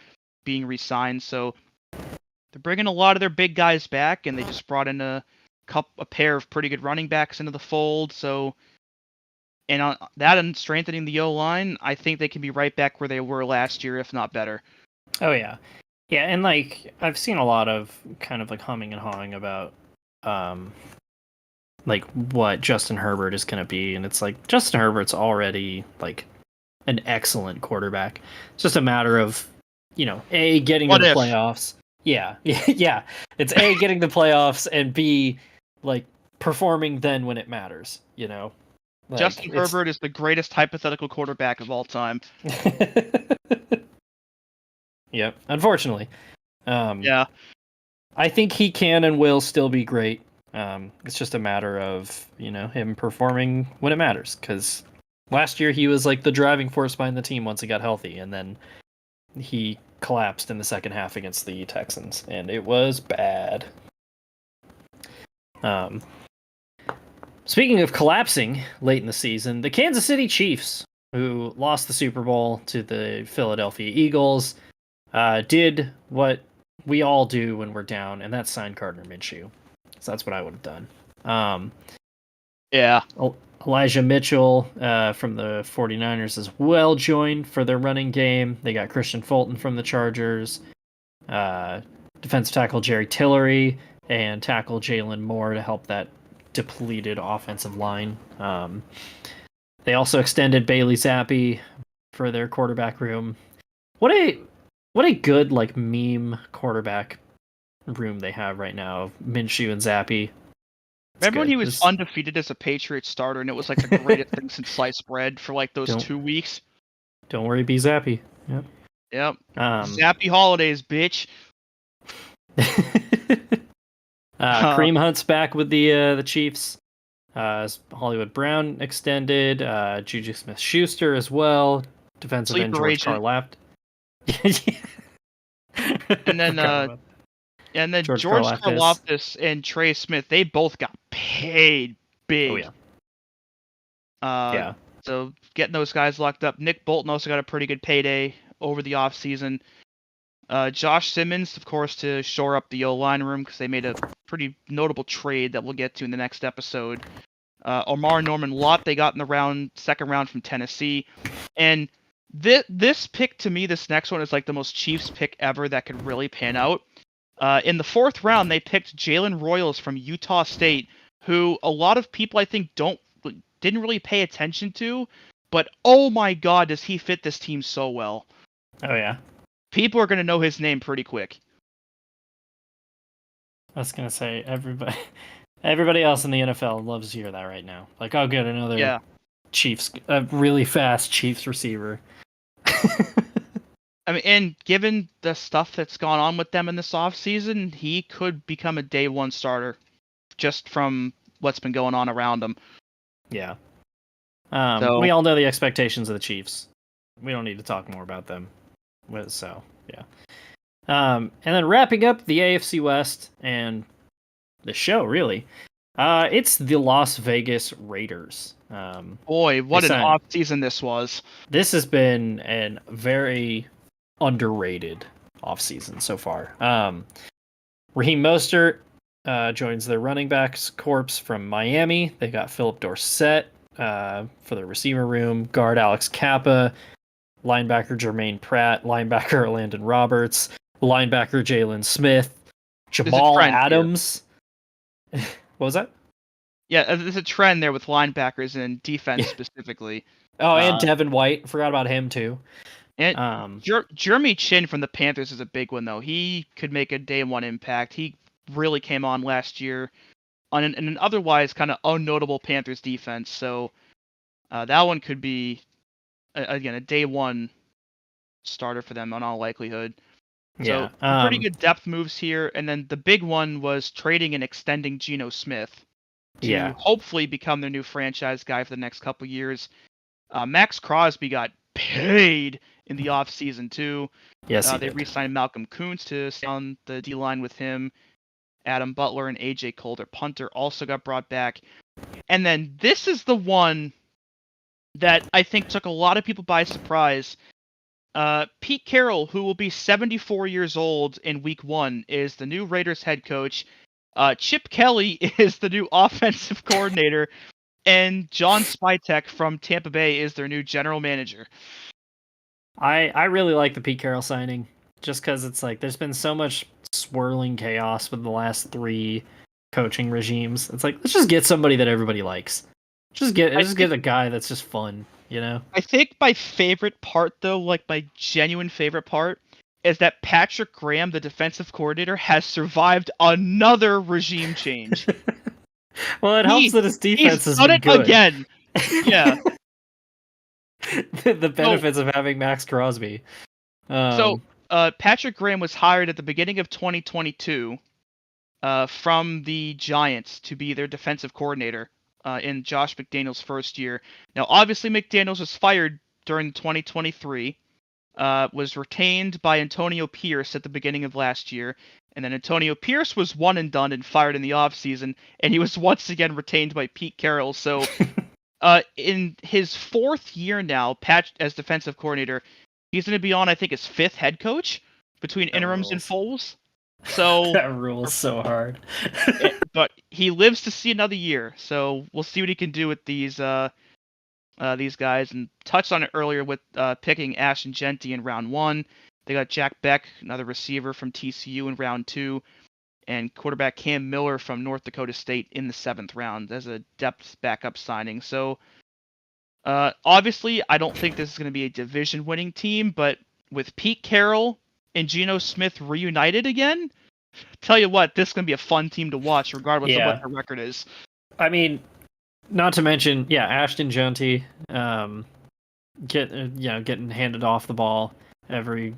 being re-signed. So they're bringing a lot of their big guys back, and they just brought in a pair of pretty good running backs into the fold. So, and on that and strengthening the O-line, I think they can be right back where they were last year, if not better. Oh, yeah. Yeah, and I've seen a lot of kind of humming and hawing about what Justin Herbert is going to be, and it's Justin Herbert's already an excellent quarterback. It's just a matter of A, getting to the playoffs. Yeah. It's A, getting the playoffs, and B, performing then when it matters. Justin Herbert is the greatest hypothetical quarterback of all time. Yep, unfortunately. Yeah. I think he can and will still be great. It's just a matter of, him performing when it matters. Because last year he was the driving force behind the team once he got healthy. And then he collapsed in the second half against the Texans. And it was bad. Speaking of collapsing late in the season, the Kansas City Chiefs, who lost the Super Bowl to the Philadelphia Eagles, did what we all do when we're down, and that's sign Gardner Minshew. So that's what I would have done. Yeah. Elijah Mitchell from the 49ers as well joined for their running game. They got Christian Fulton from the Chargers, defensive tackle Jerry Tillery, and tackle Jalen Moore to help that depleted offensive line. They also extended Bailey Zappi for their quarterback room. What a good meme quarterback room they have right now. Minshew and Zappi. Remember when he was undefeated as a Patriots starter, and it was the greatest thing since sliced bread for those 2 weeks? Don't worry, be Zappi. Yep. Zappy holidays, bitch. Kareem Hunt's back with the Chiefs. Hollywood Brown extended. Juju Smith-Schuster as well. Defensive end George Karlaftis. And then George Karlaftis and Trey Smith, they both got paid big. Oh, yeah. So getting those guys locked up. Nick Bolton also got a pretty good payday over the offseason. Josh Simmons, of course, to shore up the O-line room because they made a pretty notable trade that we'll get to in the next episode. Omar Norman Lott they got in the second round from Tennessee. And this pick, to me, this next one is the most Chiefs pick ever that could really pan out. In the 4th round, they picked Jalen Royals from Utah State, who a lot of people, I think, didn't really pay attention to. But, oh my god, does he fit this team so well. Oh, yeah. People are going to know his name pretty quick. I was going to say, everybody else in the NFL loves to hear that right now. I'll get another Chiefs, a really fast Chiefs receiver. I mean, and given the stuff that's gone on with them in this offseason, he could become a day one starter just from what's been going on around him. Yeah. We all know the expectations of the Chiefs. we don't need to talk more about them. So yeah. And then wrapping up the AFC West and the show, really, it's the Las Vegas Raiders. Boy, what an signed- off season this was. This has been a very underrated offseason so far. Raheem Mostert joins their running backs corps from Miami. They got Philip Dorsett for the receiver room, guard Alex Kappa, linebacker Jermaine Pratt, linebacker Landon Roberts, linebacker Jalen Smith, Jamal trend here. Adams. What was that? Yeah, there's a trend there with linebackers and defense specifically. Oh, and Devin White. Forgot about him too. And Jeremy Chin from the Panthers is a big one, though. He could make a day one impact. He really came on last year on an otherwise kind of unnotable Panthers defense. So that one could be, again, a day one starter for them in all likelihood. Yeah, so pretty good depth moves here. And then the big one was trading and extending Geno Smith to hopefully become their new franchise guy for the next couple years. Max Crosby got paid in the offseason too. Yes, they re-signed Malcolm Kuntz to stay on the D-line with him. Adam Butler and AJ Cole, their punter, also got brought back. And then this is the one that I think took a lot of people by surprise. Pete Carroll, who will be 74 years old in week 1, is the new Raiders head coach. Chip Kelly is the new offensive coordinator. And John Spytek from Tampa Bay is their new general manager. I really like the Pete Carroll signing, just because it's like there's been so much swirling chaos with the last 3 coaching regimes. It's like, let's just get somebody that everybody likes. Just get a guy that's just fun, you know? I think my favorite part, though, like my genuine favorite part, is that Patrick Graham, the defensive coordinator, has survived another regime change. Well, it helps that his defense has done been it good. Again. Yeah. The benefits of having Max Crosby. Patrick Graham was hired at the beginning of 2022 from the Giants to be their defensive coordinator in Josh McDaniels' first year. Now, obviously, McDaniels was fired during 2023, was retained by Antonio Pierce at the beginning of last year, and then Antonio Pierce was one and done and fired in the offseason, and he was once again retained by Pete Carroll. So in his 4th year now, as defensive coordinator, he's going to be on, I think, his 5th head coach between interims and Foles. So that rules so hard. But he lives to see another year, so we'll see what he can do with these guys. And touched on it earlier with picking Ashton Genty in round 1. They got Jack Beck, another receiver from TCU, in round 2, and quarterback Cam Miller from North Dakota State in the 7th round as a depth backup signing. So obviously, I don't think this is going to be a division-winning team, but with Pete Carroll and Geno Smith reunited again, tell you what, this is going to be a fun team to watch, regardless of what their record is. I mean, not to mention, Ashton Genty, getting handed off the ball every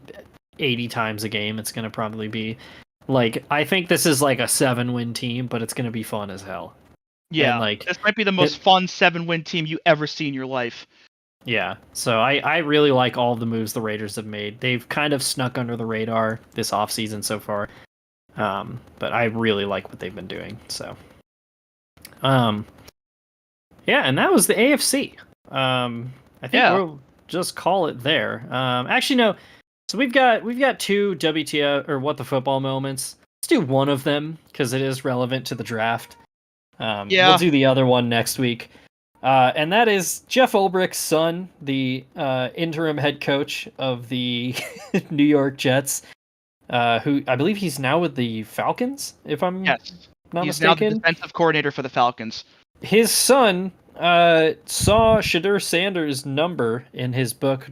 80 times a game. It's going to probably be like, I think this is like a 7-win team, but it's going to be fun as hell. Yeah, and this might be the most fun 7-win team you ever see in your life. Yeah, so I really like all of the moves the Raiders have made. They've kind of snuck under the radar this offseason so far, but I really like what they've been doing. So, and that was the AFC. I think we'll just call it there. Actually, no. So we've got 2 WTF or What the Football moments. Let's do one of them because it is relevant to the draft. We'll do the other one next week. And that is Jeff Ulbricht's son, the interim head coach of the New York Jets, who I believe he's now with the Falcons, if I'm not mistaken. He's now the defensive coordinator for the Falcons. His son saw Shadur Sanders' number in his book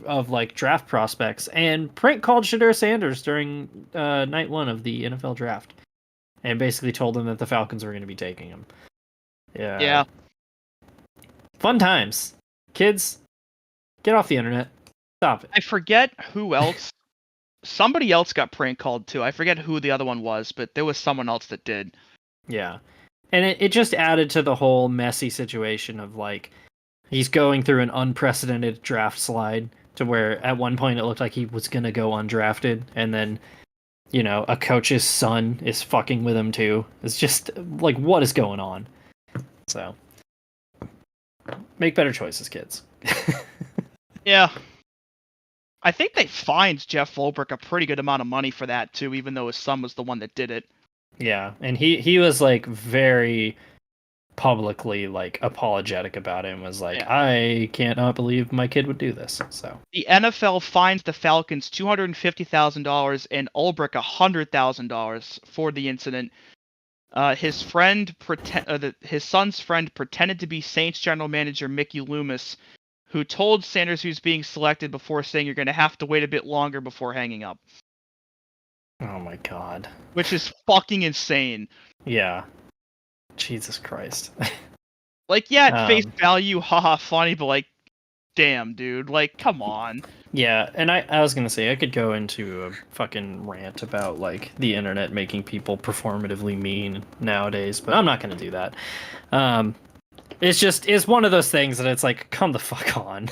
of like draft prospects and prank called Shadur Sanders during night 1 of the NFL draft, and basically told him that the Falcons were going to be taking him. Yeah. Fun times. Kids, get off the internet. Stop it. I forget who else. Somebody else got prank called too. I forget who the other one was, but there was someone else that did. Yeah. And it just added to the whole messy situation of like, he's going through an unprecedented draft slide to where at one point it looked like he was gonna go undrafted, and then a coach's son is fucking with him too. It's just like, what is going on? So make better choices, kids. Yeah. I think they fined Jeff Ulbrich a pretty good amount of money for that too, even though his son was the one that did it. Yeah, and he was like very publicly like apologetic about it and was like, Yeah. I cannot believe my kid would do this. So The NFL fines the Falcons $250,000 and Ulbrich $100,000 for the incident. His son's friend pretended to be Saints general manager Mickey Loomis, who told Sanders he was being selected before saying you're going to have to wait a bit longer before hanging up. oh my god. Which is fucking insane. Yeah. Jesus Christ. Like, yeah, at face value, haha, funny, but like, damn, dude, like, come on. Yeah, and I was gonna say I could go into a fucking rant about like the internet making people performatively mean nowadays, but I'm not gonna do that. It's one of those things that it's like, come the fuck on.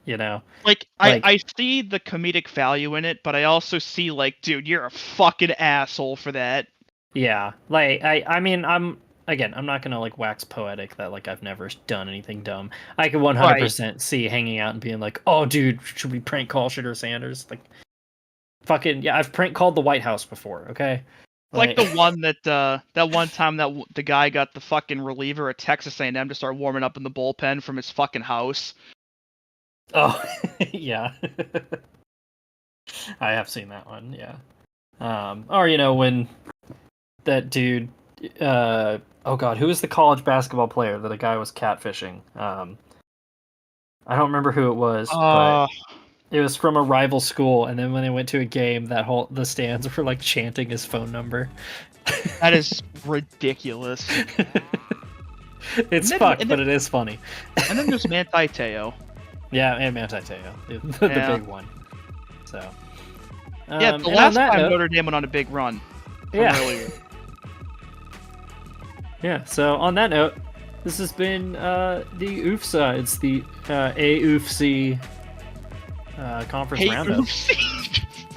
Like, I see the comedic value in it, but I also see, like, dude, you're a fucking asshole for that. Yeah, like, I mean, I'm not gonna, like, wax poetic that, like, I've never done anything dumb. I could 100% see hanging out and being like, oh, dude, should we prank call Shitter Sanders? Like, fucking, yeah, I've prank called the White House before, okay? Like the one that one time that the guy got the fucking reliever at Texas A&M to start warming up in the bullpen from his fucking house. Oh, yeah. I have seen that one, yeah. Or, when that dude, oh god, who was the college basketball player that a guy was catfishing? I don't remember who it was, but it was from a rival school, and then when they went to a game, the stands were like chanting his phone number. That is ridiculous. It's fucked, but it is funny. And then there's Manti Te'o. Yeah, and Manti Te'o, the big one. So, yeah, the last time Notre Dame went on a big run. Earlier. Yeah. So on that note, this has been the Oofsides, the AFC conference roundup.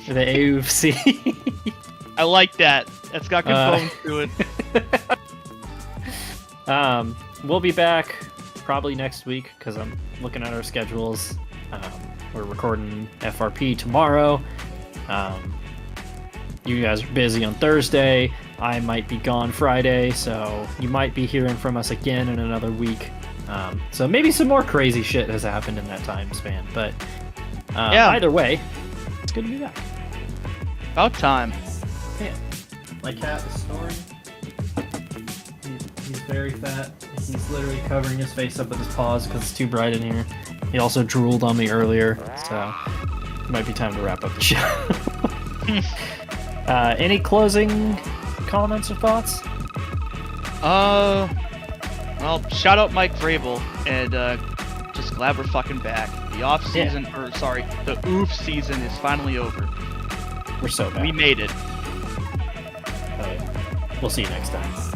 The AFC. I like that. That's got good bones to it. We'll be back probably next week because I'm looking at our schedules. We're recording FRP tomorrow. You guys are busy on Thursday. I might be gone Friday, so you might be hearing from us again in another week. So maybe some more crazy shit has happened in that time span. But either way, it's good to be back. About time. Yeah. My cat is snoring. He's very fat. He's literally covering his face up with his paws because it's too bright in here. He also drooled on me earlier, so it might be time to wrap up the show. Any closing comments or thoughts? Well, shout out Mike Vrabel, and just glad we're fucking back. The off-season, the oof season is finally over. We're so back. We made it. We'll see you next time.